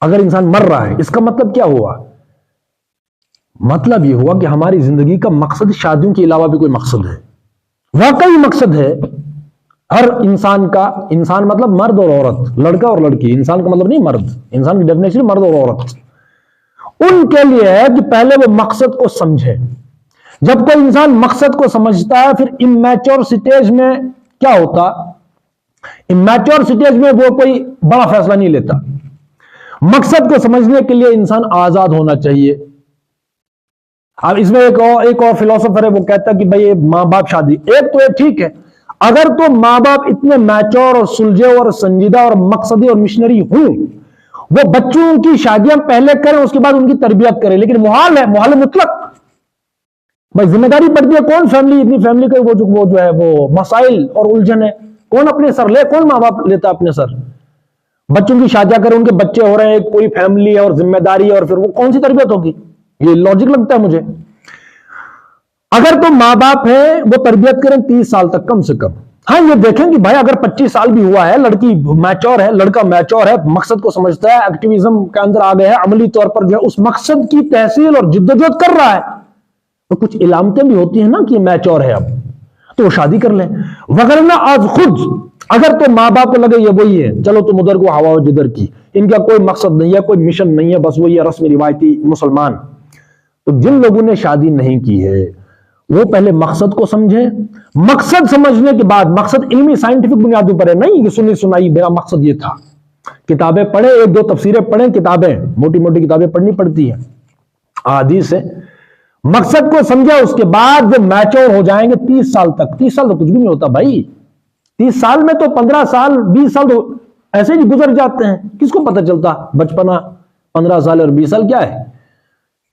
اگر انسان مر رہا ہے اس کا مطلب کیا ہوا؟ مطلب یہ ہوا کہ ہماری زندگی کا مقصد شادیوں کے علاوہ بھی کوئی مقصد ہے، واقعی مقصد ہے ہر انسان کا۔ انسان مطلب مرد اور عورت، لڑکا اور لڑکی، انسان کا مطلب نہیں مرد، انسان کی ڈیفینیشن مرد اور عورت، ان کے لیے ہے کہ پہلے وہ مقصد کو سمجھے۔ جب کوئی انسان مقصد کو سمجھتا ہے پھر امیچور سٹیج میں کیا ہوتا؟ امیچور سٹیج میں وہ کوئی بڑا فیصلہ نہیں لیتا۔ مقصد کو سمجھنے کے لیے انسان آزاد ہونا چاہیے۔ اب اس میں ایک اور فلسفر ہے، وہ کہتا ہے کہ بھئی ماں باپ شادی، ایک تو ٹھیک ہے، اگر تو ماں باپ اتنے میچور اور سلجھے اور سنجیدہ اور مقصدی اور مشنری ہوں، وہ بچوں کی شادیاں پہلے کریں اس کے بعد ان کی تربیت کریں، لیکن محال ہے، محال مطلق۔ بھائی ذمہ داری پڑتی ہے، کون فیملی، اتنی فیملی کے وہ جو ہے وہ مسائل اور الجھن ہے، کون اپنے سر لے، کون ماں باپ لیتا اپنے سر؟ بچوں کی شادیاں کریں، ان کے بچے ہو رہے ہیں، کوئی فیملی اور ذمہ داری، اور پھر وہ کون سی تربیت ہوگی؟ یہ لاجک لگتا ہے مجھے۔ اگر تو ماں باپ ہیں وہ تربیت کریں 30 سال تک کم سے کم۔ ہاں یہ دیکھیں کہ بھائی اگر 25 سال بھی ہوا ہے، لڑکی میچور ہے، لڑکا میچور ہے، مقصد کو سمجھتا ہے، ایکٹیویزم کے اندر آ گیا ہے، عملی طور پر جو ہے اس مقصد کی تحصیل اور جدوجہد کر رہا ہے، تو کچھ علامتیں بھی ہوتی ہیں نا کہ میچور ہے اب، تو وہ شادی کر لیں. وغیرہ آج خود اگر تو ماں باپ کو لگے یہ وہی ہے، چلو تم ادھر کو ہوا جدھر کی، ان کا کوئی مقصد نہیں ہے، کوئی مشن نہیں ہے، بس وہ یہ رسمی روایتی مسلمان. تو جن لوگوں نے شادی نہیں کی ہے وہ پہلے مقصد کو سمجھیں. مقصد سمجھنے کے بعد، مقصد علمی سائنٹیفک بنیادوں پر ہے، نہیں کہ سنی سنائی میرا مقصد یہ تھا. کتابیں پڑھیں، ایک دو تفسیریں پڑھیں، کتابیں موٹی موٹی کتابیں پڑھنی پڑتی ہیں، احادیث سے مقصد کو سمجھا. اس کے بعد وہ میچور ہو جائیں گے 30 سال تک. 30 سال تو کچھ بھی نہیں ہوتا بھائی. 30 سال میں تو 15 سال 20 سال تو ایسے ہی گزر جاتے ہیں. کس کو پتہ چلتا بچپنا 15 سال اور 20 سال کیا ہے.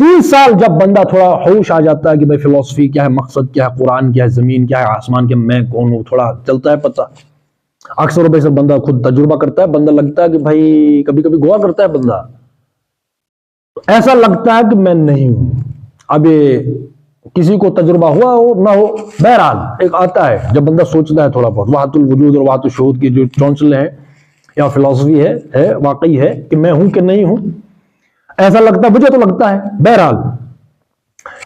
30 سال جب بندہ تھوڑا ہوش آ جاتا ہے کہ بھائی فلسفی کیا ہے، مقصد کیا ہے، قرآن کیا ہے، زمین کیا ہے، آسمان کیا، میں کون ہوں، تھوڑا چلتا ہے پتہ. اکثر و بیشتر بندہ خود تجربہ کرتا ہے، بندہ لگتا ہے کہ بھائی کبھی کبھی گوا کرتا ہے بندہ، ایسا لگتا ہے کہ میں نہیں ہوں. اب یہ کسی کو تجربہ ہوا ہو نہ ہو، بہرحال ایک آتا ہے جب بندہ سوچتا ہے تھوڑا بہت. وحدت الوجود اور وحدت الشہود کی جو چونچلیں ہیں یا فلسفی ہے واقعی ہے کہ میں ہوں کہ نہیں ہوں، ایسا لگتا ہے، مجھے تو لگتا ہے. بہرحال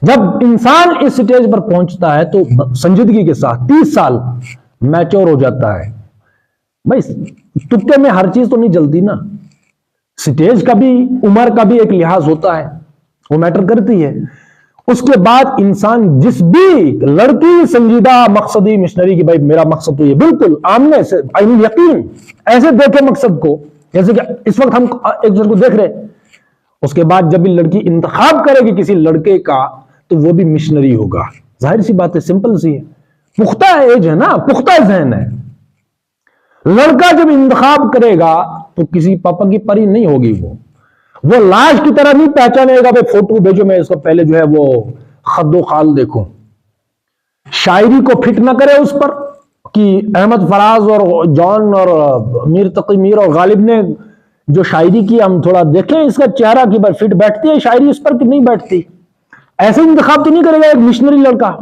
جب انسان اس سٹیج پر پہنچتا ہے تو سنجیدگی کے ساتھ 30 سال میچور ہو جاتا ہے. بھائی تکے میں ہر چیز تو نہیں جلتی نا، سٹیج کا بھی، عمر کا بھی ایک لحاظ ہوتا ہے، وہ میٹر کرتی ہے. اس کے بعد انسان جس بھی لڑکی سنجیدہ مقصدی مشنری کی بھائی میرا مقصد تو یہ، بالکل آمنے سے عین یقین ایسے دیکھے مقصد کو، جیسے کہ اس وقت ہم ایک دوسرے کو دیکھ رہے. اس کے بعد جب بھی لڑکی انتخاب کرے گی کسی لڑکے کا تو وہ بھی مشنری ہوگا. ظاہر سی بات ہے، سمپل سی ہے، پختہ ایج ہے نا، پختہ ذہن ہے. لڑکا جب انتخاب کرے گا تو کسی پاپا کی پری نہیں ہوگی، وہ لاش کی طرح نہیں پہچانے گا بھائی فوٹو بھیجو میں اس کو پہلے جو ہے وہ خد و خال دیکھوں. شاعری کو فٹ نہ کرے اس پر کہ احمد فراز اور جان اور میر تقی میر اور غالب نے جو شاعری کی ہم تھوڑا دیکھیں اس کا چہرہ کی بھائی فٹ بیٹھتی ہے شاعری اس پر کہ نہیں بیٹھتی. ایسے انتخاب تو نہیں کرے گا ایک مشنری لڑکا.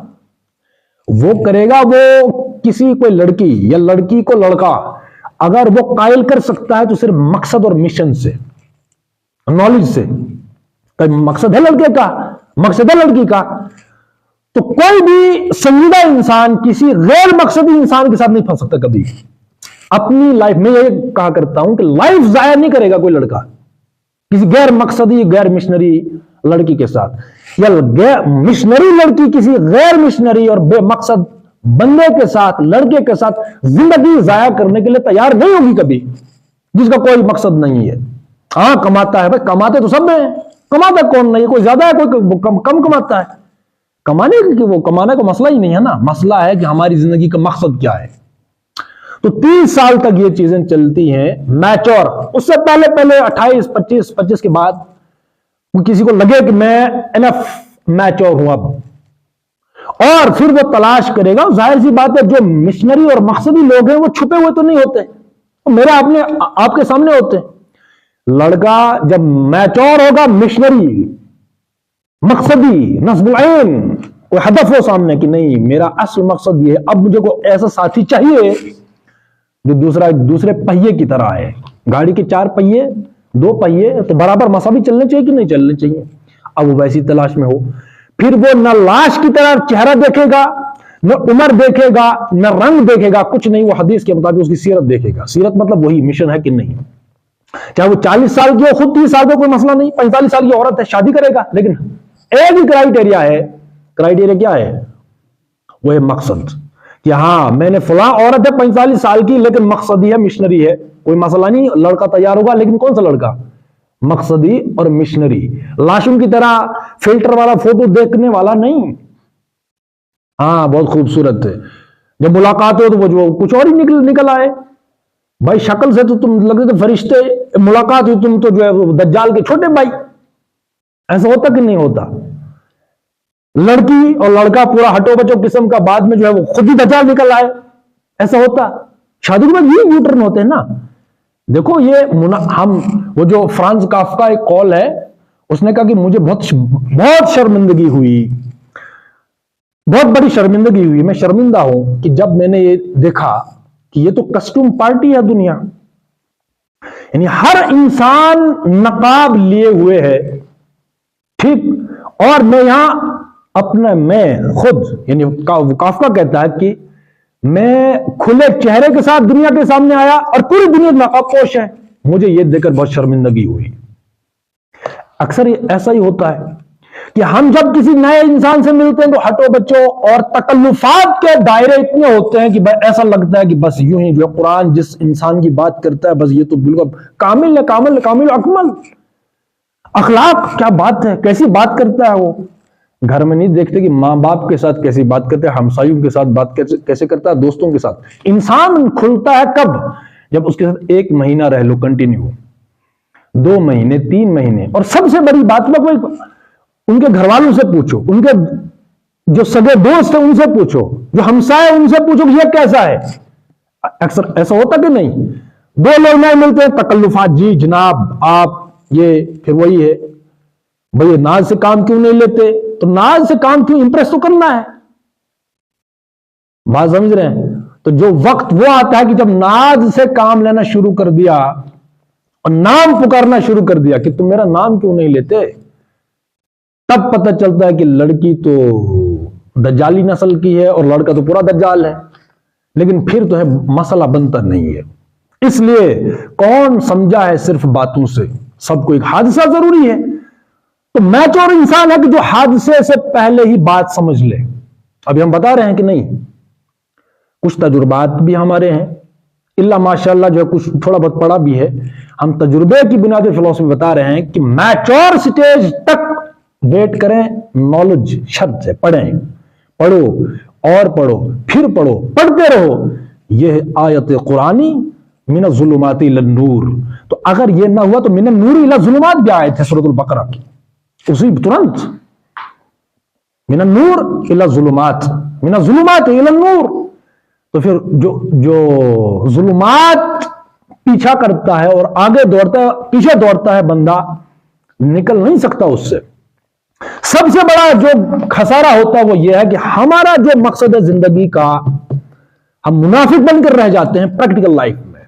وہ کرے گا وہ کسی کوئی لڑکی یا لڑکی کو لڑکا اگر وہ قائل کر سکتا ہے تو صرف مقصد اور مشن سے، نالج سے. مقصد ہے لڑکے کا، مقصد ہے لڑکی کا، تو کوئی بھی سنجیدہ انسان کسی غیر مقصدی انسان کے ساتھ نہیں پھنس سکتا کبھی اپنی لائف میں. یہ کہا کرتا ہوں کہ لائف ضائع نہیں کرے گا کوئی لڑکا کسی غیر مقصدی غیر مشنری لڑکی کے ساتھ، یا مشنری لڑکی کسی غیر مشنری اور بے مقصد بندے کے ساتھ، لڑکے کے ساتھ زندگی ضائع کرنے کے لیے تیار نہیں ہوگی کبھی، جس کا کوئی مقصد نہیں ہے. ہاں کماتا ہے بھائی، کماتے تو سب ہیں، کماتا کون نہیں، کوئی زیادہ ہے کوئی کم کماتا ہے. کمانے کی وہ کمانے کا مسئلہ ہی نہیں ہے نا، مسئلہ ہے کہ ہماری زندگی کا مقصد کیا ہے. تو 30 سال تک یہ چیزیں چلتی ہیں میچور. اس سے پہلے 28 25 کے بعد کسی کو لگے کہ میں انف میچور ہوں اب، اور پھر وہ تلاش کرے گا. ظاہر سی بات ہے جو مشنری اور مقصدی لوگ ہیں وہ چھپے ہوئے تو نہیں ہوتے، میرا آپ کے سامنے ہوتے ہیں. لڑکا جب میچور ہوگا، مشنری مقصدی نصب العین، کوئی ہدف ہو سامنے کہ نہیں میرا اصل مقصد یہ ہے، اب مجھے کوئی ایسا ساتھی چاہیے جو دوسرے پہیے کی طرح ہے. گاڑی کے 4 پہیے 2 پہیے تو برابر مساوی چلنے چاہیے کہ نہیں چلنے چاہیے. اب وہ ویسی تلاش میں ہو، پھر وہ نہ لاش کی طرح چہرہ دیکھے گا، نہ عمر دیکھے گا، نہ رنگ دیکھے گا، کچھ نہیں. وہ حدیث کے مطابق اس کی سیرت دیکھے گا. سیرت مطلب وہی مشن ہے کہ نہیں. چاہے وہ 40 سال کی ہو، خود 30 سال کا کوئی مسئلہ نہیں، 45 سال کی عورت ہے شادی کرے گا، لیکن ایک ہی کرائیٹیریا ہے. کرائیٹیریا کیا ہے؟ وہ ہے مقصد، کہ ہاں میں نے فلاں عورت ہے 45 سال کی لیکن مقصدی ہے، مشنری ہے. کوئی مسئلہ نہیں، لڑکا تیار ہوگا، لیکن کون سا لڑکا؟ مقصدی اور مشنری. لاشوں کی طرح فلٹر والا فوٹو دیکھنے والا نہیں. ہاں بہت خوبصورت ہے، جب ملاقات ہو تو وہ جو کچھ اور ہی نکل آئے. بھائی شکل سے تو تم لگتے تھے فرشتے، ملاقات ہوئی تم تو جو ہے دجال کے چھوٹے بھائی. ایسا ہوتا کہ نہیں ہوتا؟ لڑکی اور لڑکا پورا ہٹو بچو قسم کا، بعد میں جو ہے وہ خود ہی دجال نکل آئے. ایسا ہوتا؟ شادی کے بعد یہ یو ٹرن ہوتے ہیں نا. دیکھو یہ وہ جو فرانز کافکا ایک قول ہے، اس نے کہا کہ مجھے بہت شرمندگی ہوئی، بہت بڑی شرمندگی ہوئی، میں شرمندہ ہوں کہ جب میں نے یہ دیکھا کہ یہ تو کسٹم پارٹی ہے دنیا. یعنی ہر انسان نقاب لیے ہوئے ہے، ٹھیک، اور میں یہاں اپنا میں خود، یعنی وہ کافکا کہتا ہے کہ میں کھلے چہرے کے ساتھ دنیا کے سامنے آیا اور پوری دنیا نقاب پوش ہے، مجھے یہ دیکھ کر بہت شرمندگی ہوئی۔ اکثر ایسا ہی ہوتا ہے کہ ہم جب کسی نئے انسان سے ملتے ہیں تو ہٹو بچوں اور تکلفات کے دائرے اتنے ہوتے ہیں کہ ایسا لگتا ہے کہ بس یوں ہی جو قرآن جس انسان کی بات کرتا ہے بس یہ تو بالکل کامل ہے، کامل کامل اکمل اخلاق، کیا بات ہے، کیسی بات کرتا ہے وہ۔ گھر میں نہیں دیکھتے کہ ماں باپ کے ساتھ کیسی بات کرتے ہیں، ہمسایوں کے ساتھ بات کیسے کرتا ہے، دوستوں کے ساتھ۔ انسان کھلتا ہے کب؟ جب اس کے ساتھ 1 مہینہ رہ لو کنٹینیو، 2 مہینے، 3 مہینے، اور سب سے بڑی بات میں ان کے گھر والوں سے پوچھو، ان کے جو سگے دوست ہیں ان سے پوچھو، جو ہمسائے ان سے پوچھو کہ یہ کیسا ہے۔ اکثر ایسا ہوتا کہ نہیں؟ 2 لوگ نہیں ملتے، تکلفات، جی جناب آپ یہ، پھر وہی ہے بھئی ناز سے کام کیوں نہیں لیتے؟ تو ناز سے کام کیوں، امپریس تو کرنا ہے، بات سمجھ رہے ہیں؟ تو جو وقت وہ آتا ہے کہ جب ناز سے کام لینا شروع کر دیا اور نام پکارنا شروع کر دیا کہ تم میرا نام کیوں نہیں لیتے، تب پتہ چلتا ہے کہ لڑکی تو دجالی نسل کی ہے اور لڑکا تو پورا دجال ہے، لیکن پھر تو ہے مسئلہ بنتا نہیں ہے۔ اس لیے کون سمجھا ہے صرف باتوں سے، سب کو ایک حادثہ ضروری ہے۔ تو میچور انسان ہے کہ جو حادثے سے پہلے ہی بات سمجھ لے۔ ابھی ہم بتا رہے ہیں کہ نہیں، کچھ تجربات بھی ہمارے ہیں، اللہ ماشاءاللہ جو کچھ تھوڑا بہت پڑھا بھی ہے، ہم تجربے کی بنیاد پہ فلسفی بتا رہے ہیں کہ میچور سٹیج تک ویٹ کریں، نالج شرط ہے، پڑھو اور پڑھو پھر پڑھو، پڑھتے رہو۔ یہ آیت قرآنی من الظلمات الی النور، تو اگر یہ نہ ہوا تو من النور الی الظلمات بھی آیت ہے سورۃ البقرہ کی، اسی ترنت من النور الی الظلمات، من الظلمات الی النور۔ تو پھر جو ظلمات پیچھا کرتا ہے اور آگے دوڑتا ہے، پیچھے دوڑتا ہے بندہ، نکل نہیں سکتا اس سے۔ سب سے بڑا جو خسارہ ہوتا ہے وہ یہ ہے کہ ہمارا جو مقصد ہے زندگی کا، ہم منافق بن کر رہ جاتے ہیں پریکٹیکل لائف میں۔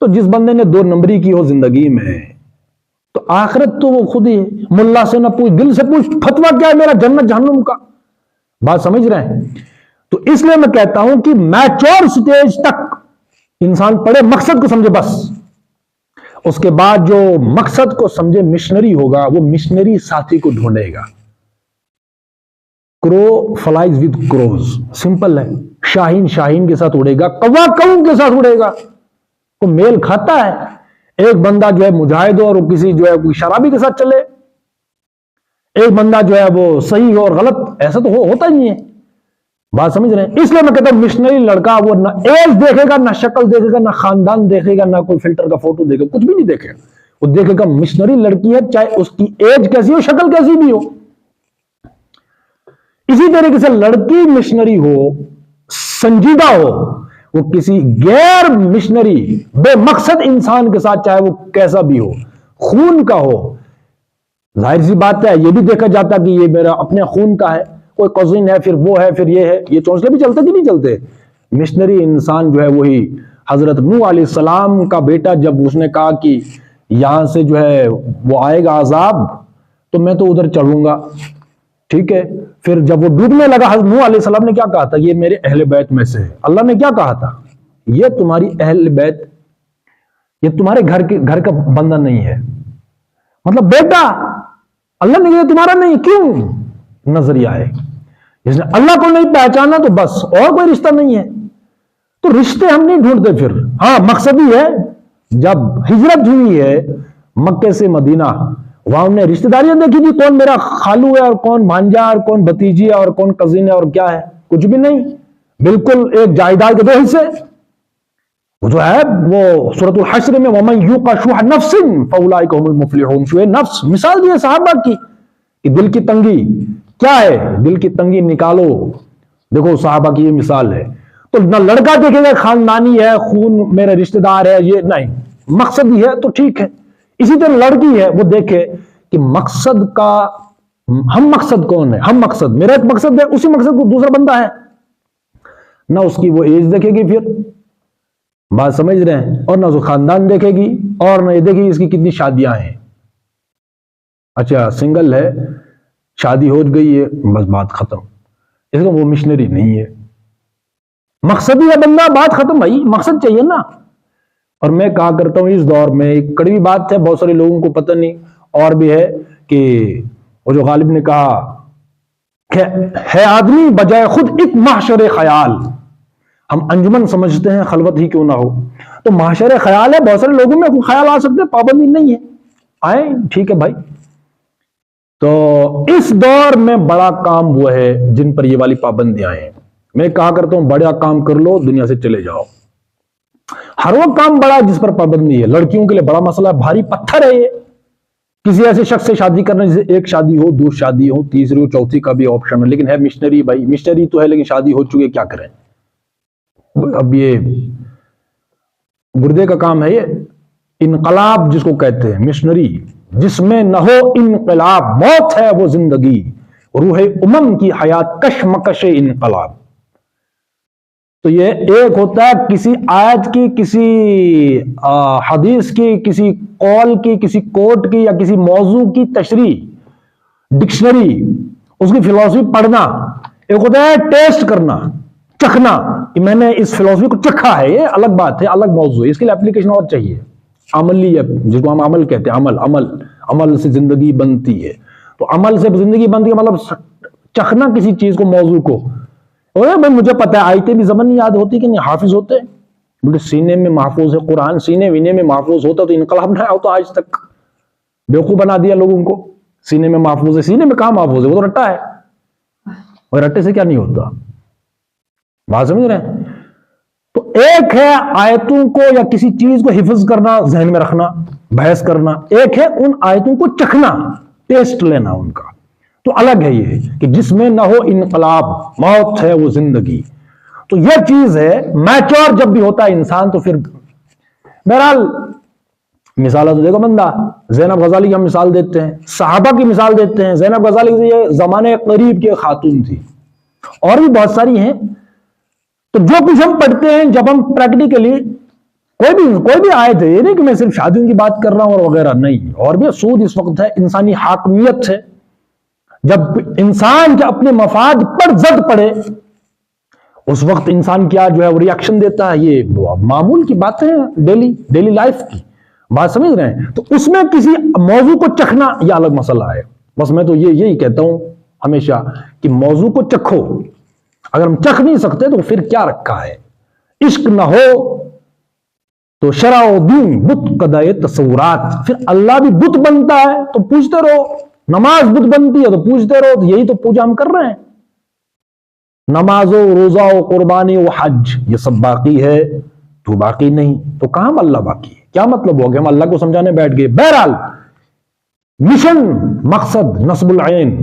تو جس بندے نے 2 نمبری کی ہو زندگی میں، تو آخرت تو وہ خود ہی ہے، ملا سے نہ پوچھ، دل سے پوچھ، فتویٰ کیا ہے میرا جنت جہنم کا، بات سمجھ رہے ہیں؟ تو اس لیے میں کہتا ہوں کہ میچور سٹیج تک انسان پڑھے، مقصد کو سمجھے بس، اس کے بعد جو مقصد کو سمجھے مشنری ہوگا، وہ مشنری ساتھی کو ڈھونڈے گا۔ کرو فلائز ود کروز، سمپل ہے، شاہین شاہین کے ساتھ اڑے گا، کوا کوں کے ساتھ اڑے گا، وہ میل کھاتا ہے۔ ایک بندہ جو ہے مجاہد ہو اور وہ کسی جو ہے کوئی شرابی کے ساتھ چلے، ایک بندہ جو ہے وہ صحیح ہو اور غلط، ایسا تو ہوتا ہی نہیں ہے، بات سمجھ رہے ہیں؟ اس لیے میں کہتا ہوں مشنری لڑکا وہ نہ ایج دیکھے گا، نہ شکل دیکھے گا، نہ خاندان دیکھے گا، نہ کوئی فلٹر کا فوٹو دیکھے گا، کچھ بھی نہیں دیکھے گا، وہ دیکھے گا مشنری لڑکی ہے، چاہے اس کی ایج کیسی ہو، شکل کیسی بھی ہو۔ اسی طریقے سے لڑکی مشنری ہو، سنجیدہ ہو، وہ کسی غیر مشنری بے مقصد انسان کے ساتھ چاہے وہ کیسا بھی ہو، خون کا ہو، ظاہر سی بات ہے یہ بھی دیکھا جاتا کہ یہ میرا اپنے خون کا ہے، کوئی کزن ہے، پھر وہ ہے، پھر یہ ہے، یہ چونچلے بھی چلتے کہ نہیں چلتے؟ مشنری انسان جو ہے وہی حضرت نوح علیہ السلام کا بیٹا، جب اس نے کہا کہ یہاں سے جو ہے وہ آئے گا عذاب تو میں تو ادھر چڑھوں گا، ٹھیک ہے، پھر جب وہ ڈوبنے لگا حضرت نوح علیہ السلام نے کیا کہا تھا؟ یہ میرے اہل بیت میں سے ہے۔ اللہ نے کیا کہا تھا؟ یہ تمہاری اہل بیت، یہ تمہارے گھر کا بندہ نہیں ہے، مطلب بیٹا، اللہ نے یہ تمہارا نہیں، کیوں؟ نظریہ ہے، جس نے اللہ کو نہیں پہچانا تو بس اور کوئی رشتہ نہیں ہے۔ تو رشتے ہم نہیں ڈھونڈتے پھر، ہاں مقصد ہی ہے، جب ہجرت ہوئی ہے مکے سے مدینہ، وہاں ہم نے رشتہ داریاں دیکھی تھی، کون میرا خالو ہے اور کون بھانجا اور کون بھتیجی ہے اور کون کزن ہے اور کیا ہے، کچھ بھی نہیں، بالکل ایک جائیداد کے 2 حصے۔ وہ جو ہے وہ سورۃ الحشر میں وَمَن یُوقَ شُحَّ نَفْسٍ فَأُولَٰئِکَ ہُمُ الْمُفْلِحُونَ، شوہ نفس، مثال دی ہے صحابہ کی کہ دل کی تنگی کیا ہے، دل کی تنگی نکالو، دیکھو صحابہ کی یہ مثال ہے۔ تو نہ لڑکا دیکھے گا خاندانی ہے، خون میرے رشتہ دار ہے، یہ نہیں، مقصد ہی ہے تو ٹھیک ہے۔ اسی طرح لڑکی ہے، وہ دیکھے کہ مقصد کا، ہم مقصد کون ہے، ہم مقصد، میرا ایک مقصد ہے، اسی مقصد کو دوسرا بندہ ہے، نہ اس کی وہ ایج دیکھے گی، پھر بات سمجھ رہے ہیں، اور نہ اس خاندان دیکھے گی، اور نہ یہ دیکھے گی اس کی کتنی شادیاں ہیں، اچھا سنگل ہے، شادی ہو گئی ہے بس بات ختم. اس لیے وہ مشنری نہیں ہے. مقصدی ہے بندہ، بات ختم. بھائی مقصد چاہیے نا. اور میں کہا کرتا ہوں اس دور میں ایک کڑوی بات ہے، بہت سارے لوگوں کو پتہ نہیں اور بھی ہے، کہ وہ جو غالب نے کہا کہ ہے آدمی بجائے خود ایک محشر خیال. ہم انجمن سمجھتے ہیں خلوت ہی کیوں نہ ہو، تو محشر خیال ہے. بہت سارے لوگوں میں خیال آ سکتے، پابندی نہیں ہے، آئے ٹھیک ہے بھائی. تو اس دور میں بڑا کام وہ ہے جن پر یہ والی پابندیاں ہیں. میں کہا کرتا ہوں بڑا کام کر لو، دنیا سے چلے جاؤ. ہر وہ کام بڑا جس پر پابندی ہے. لڑکیوں کے لیے بڑا مسئلہ ہے، بھاری پتھر ہے یہ. کسی ایسے شخص سے شادی کرنا جسے ایک شادی ہو، دو شادی ہو، تیسری ہو، چوتھی کا بھی آپشن ہے، لیکن ہے مشنری. بھائی مشنری تو ہے لیکن شادی ہو چکی ہے، کیا کریں. اب یہ گردے کا کام ہے. یہ انقلاب جس کو کہتے ہیں، مشنری جس میں نہ ہو انقلاب، موت ہے وہ زندگی، روح امم کی حیات کشمکش انقلاب. تو یہ ایک ہوتا ہے کسی آیت کی، کسی حدیث کی، کسی قول کی، کسی کوٹ کی، یا کسی موضوع کی تشریح، ڈکشنری، اس کی فلسفی پڑھنا. ایک ہوتا ہے ٹیسٹ کرنا، چکھنا، کہ میں نے اس فلسفی کو چکھا ہے. یہ الگ بات ہے، الگ موضوع ہے. اس کے لیے اپلیکیشن اور چاہیے. عملی، جس کو ہم عمل کہتے ہیں، عمل سے زندگی بنتی ہے. تو عمل سے زندگی بنتی ہے مطلب چکھنا کسی چیز کو، موضوع کو. بھائی مجھے پتا ہے آیتیں بھی زبان یاد ہوتی کہ نہیں، حافظ ہوتے، بلکہ سینے میں محفوظ ہے قرآن، سینے وینے میں محفوظ ہوتا تو انقلاب نہ ہوتا آج تک. بیوقوف بنا دیا لوگوں کو. سینے میں محفوظ ہے، سینے میں کہاں محفوظ ہے، وہ تو رٹا ہے. اور رٹے سے کیا نہیں ہوتا، بات سمجھ رہے ہیں. تو ایک ہے آیتوں کو یا کسی چیز کو حفظ کرنا، ذہن میں رکھنا، بحث کرنا. ایک ہے ان آیتوں کو چکھنا، ٹیسٹ لینا ان کا. تو الگ ہے یہ کہ جس میں نہ ہو انقلاب، موت ہے وہ زندگی. تو یہ چیز ہے. میچور جب بھی ہوتا ہے انسان تو پھر بہرحال مثال تو دیکھو بندہ. زینب غزالی کی ہم مثال دیتے ہیں، صحابہ کی مثال دیتے ہیں. زینب غزالی یہ زمانے قریب کی خاتون تھی، اور بھی بہت ساری ہیں. تو جو کچھ ہم پڑھتے ہیں جب ہم پریکٹیکلی کوئی بھی آئے تھے، یہ نہیں کہ میں صرف شادیوں کی بات کر رہا ہوں اور وغیرہ نہیں. اور بھی سود اس وقت ہے، انسانی حاکمیت ہے. جب انسان کے اپنے مفاد پر زد پڑے اس وقت انسان کیا جو ہے وہ ری ایکشن دیتا ہے. یہ معمول کی باتیں ہیں، ڈیلی لائف کی بات سمجھ رہے ہیں. تو اس میں کسی موضوع کو چکھنا یہ الگ مسئلہ ہے. بس میں تو یہی کہتا ہوں ہمیشہ کہ موضوع کو چکھو. اگر ہم چکھ نہیں سکتے تو پھر کیا رکھا ہے. عشق نہ ہو تو شرع و دین بت قدائے تصورات. پھر اللہ بھی بت بنتا ہے تو پوچھتے رہو. نماز بت بنتی ہے تو پوچھتے رہو. تو یہی تو پوجا ہم کر رہے ہیں. نماز و روزہ و قربانی و حج یہ سب باقی ہے، تو باقی نہیں. تو کہاں اللہ باقی ہے؟ کیا مطلب ہو گیا ہم اللہ کو سمجھانے بیٹھ گئے. بہرحال مشن، مقصد نصب العین.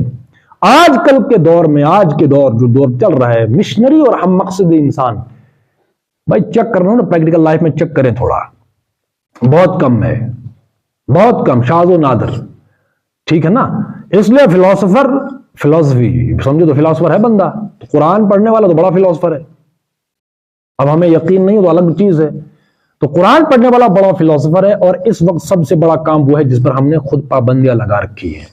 آج کل کے دور میں، آج کے دور جو دور چل رہا ہے، مشنری اور ہم مقصد انسان. بھائی چیک کرنا نا پریکٹیکل لائف میں، چیک کریں تھوڑا. بہت کم ہے، بہت کم، شاذ و نادر. ٹھیک ہے نا. اس لیے فلسفی سمجھو تو فلاسفر ہے بندہ. تو قرآن پڑھنے والا تو بڑا فلاسفر ہے. اب ہمیں یقین نہیں تو الگ چیز ہے. تو قرآن پڑھنے والا بڑا فلاسفر ہے. اور اس وقت سب سے بڑا کام وہ ہے جس پر ہم نے خود پابندیاں لگا رکھی ہیں.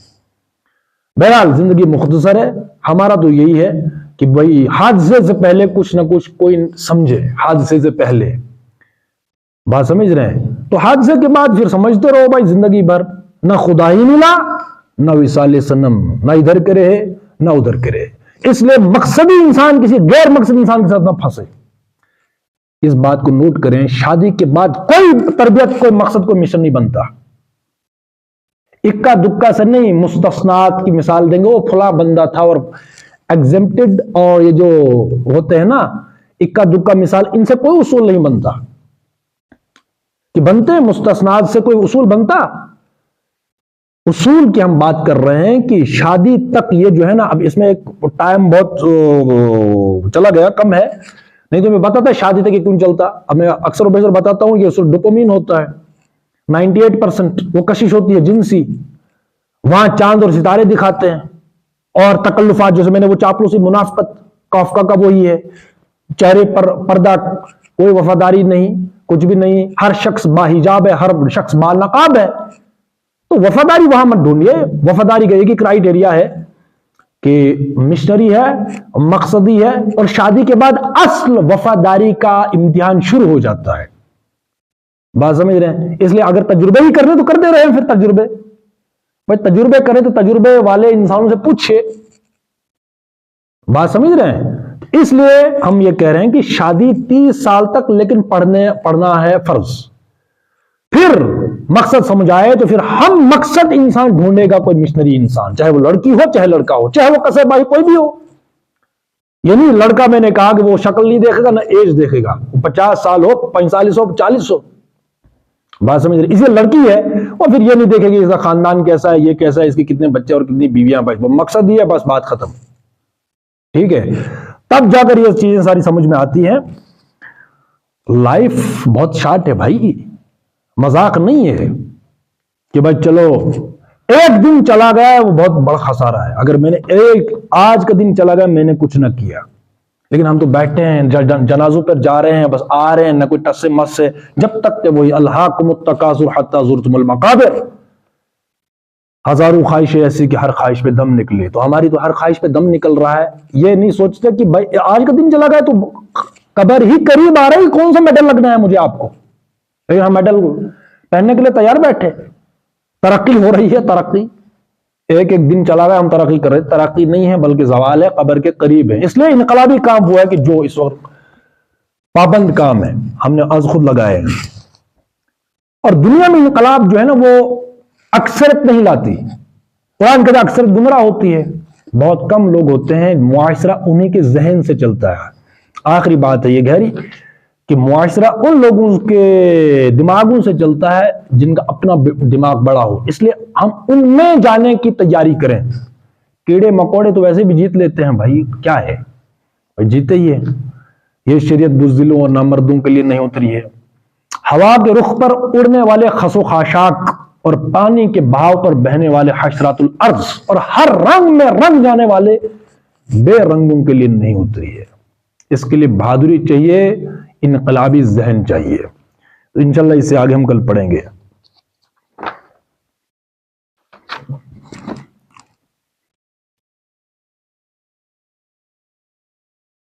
بہرحال زندگی مختصر ہے. ہمارا تو یہی ہے کہ بھائی حادثے سے پہلے کچھ نہ کچھ کوئی سمجھے. حادثے سے پہلے بات سمجھ رہے ہیں. تو حادثے کے بعد پھر سمجھتے رہو بھائی زندگی بھر. نہ خدا ہی ملا، نہ وصال صنم، نہ ادھر کے رہے نہ ادھر کے رہے. اس لیے مقصدی انسان کسی غیر مقصدی انسان کے ساتھ نہ پھنسے. اس بات کو نوٹ کریں. شادی کے بعد کوئی تربیت، کوئی مقصد، کوئی مشن نہیں بنتا. اکا دکا سے نہیں، مستثنات کی مثال دیں گے. وہ فلاں بندہ تھا اور ایگزمپٹڈ، اور یہ جو ہوتے ہیں نا اکا دکا مثال، ان سے کوئی اصول نہیں بنتا. کہ بنتے ہیں مستثنات سے کوئی اصول بنتا؟ اصول کی ہم بات کر رہے ہیں کہ شادی تک یہ جو ہے نا. اب اس میں ایک ٹائم بہت چلا گیا، کم ہے، نہیں تو میں بتاتا شادی تک یہ کیوں چلتا. اب میں اکثر و بیشتر بتاتا ہوں کہ ڈوپامین ہوتا ہے 98%، وہ کشش ہوتی ہے جنسی. وہاں چاند اور ستارے دکھاتے ہیں، اور تکلفات جیسے میں نے وہ چاپلوسی، منافقت، کافکا کا وہی ہے. چہرے پر پردہ، کوئی وفاداری نہیں، کچھ بھی نہیں. ہر شخص باحجاب ہے، ہر شخص با نقاب ہے. تو وفاداری وہاں مت ڈھونڈیے. وفاداری کا ایک ہی کرائیٹیریا ہے کہ مشنری ہے، مقصدی ہے، اور شادی کے بعد اصل وفاداری کا امتحان شروع ہو جاتا ہے. بات سمجھ رہے ہیں؟ اس لیے اگر تجربے ہی کرنے تو کرتے رہے پھر تجربے. بھائی تجربے کریں تو تجربے والے انسانوں سے پوچھے. بات سمجھ رہے ہیں؟ اس لیے ہم یہ کہہ رہے ہیں کہ شادی 30 سال تک لیکن پڑھنا ہے فرض. پھر مقصد سمجھ آئے تو پھر ہم مقصد انسان ڈھونڈے گا، کوئی مشنری انسان، چاہے وہ لڑکی ہو چاہے لڑکا ہو، چاہے وہ کسے بھائی کوئی بھی ہو. یعنی لڑکا میں نے کہا کہ وہ شکل نہیں دیکھے گا نہ ایج دیکھے گا، 50 سال ہو 45 ہو 40 ہو. بات سمجھ رہے؟ اسی لڑکی ہے وہ پھر یہ نہیں دیکھے گی اس کا خاندان کیسا ہے، یہ کیسا ہے، اس کے کتنے بچے اور کتنی بیویاں. بھائی وہ مقصد ہی ہے، بس بات ختم. ٹھیک ہے؟ تب جا کر یہ چیزیں ساری سمجھ میں آتی ہیں. لائف بہت شارٹ ہے بھائی، مذاق نہیں ہے کہ بھائی چلو ایک دن چلا گیا وہ بہت بڑا خسارہ ہے. اگر میں نے آج کا دن چلا گیا میں نے کچھ نہ کیا، لیکن ہم تو بیٹھے ہیں جنازوں پر جا رہے ہیں، بس آ رہے ہیں نہ کوئی ٹس سے مس سے، جب تک کہ وہی الہاکم التکاثر حتی زرتم المقابر. ہزاروں خواہشیں ایسی کہ ہر خواہش پہ دم نکلے. تو ہماری تو ہر خواہش پہ دم نکل رہا ہے. یہ نہیں سوچتے کہ بھائی آج کا دن چلا گیا تو قبر ہی قریب آ رہی، کون سا میڈل لگنا ہے مجھے آپ کو. لیکن ہم میڈل پہننے کے لیے تیار بیٹھے. ترقی ہو رہی ہے، ترقی ایک ایک دن چلا گیا ہم ترقی کر رہے. ترقی نہیں ہے بلکہ زوال ہے، قبر کے قریب ہے. اس لیے انقلابی کام ہوا ہے کہ جو اس وقت پابند کام ہے ہم نے از خود لگائے ہیں. اور دنیا میں انقلاب جو ہے نا وہ اکثرت نہیں لاتی. قرآن کہتا ہے اکثرت گمراہ ہوتی ہے، بہت کم لوگ ہوتے ہیں معاشرہ انہی کے ذہن سے چلتا ہے. آخری بات ہے یہ گہری کہ معاشرہ ان لوگوں کے دماغوں سے چلتا ہے جن کا اپنا دماغ بڑا ہو. اس لیے ہم ان میں جانے کی تیاری کریں. کیڑے مکوڑے تو ویسے بھی جیت لیتے ہیں بھائی، کیا ہے جیتے ہی ہے. یہ شریعت بزدلوں اور نامردوں کے لیے نہیں اتری ہے. ہوا کے رخ پر اڑنے والے خس و خاشاک اور پانی کے بہاؤ پر بہنے والے حشرات الارض اور ہر رنگ میں رنگ جانے والے بے رنگوں کے لیے نہیں اتری ہے. اس کے لیے بہادری چاہیے، انقلابی ذہن چاہیے. انشاءاللہ اس سے آگے ہم کل پڑھیں گے.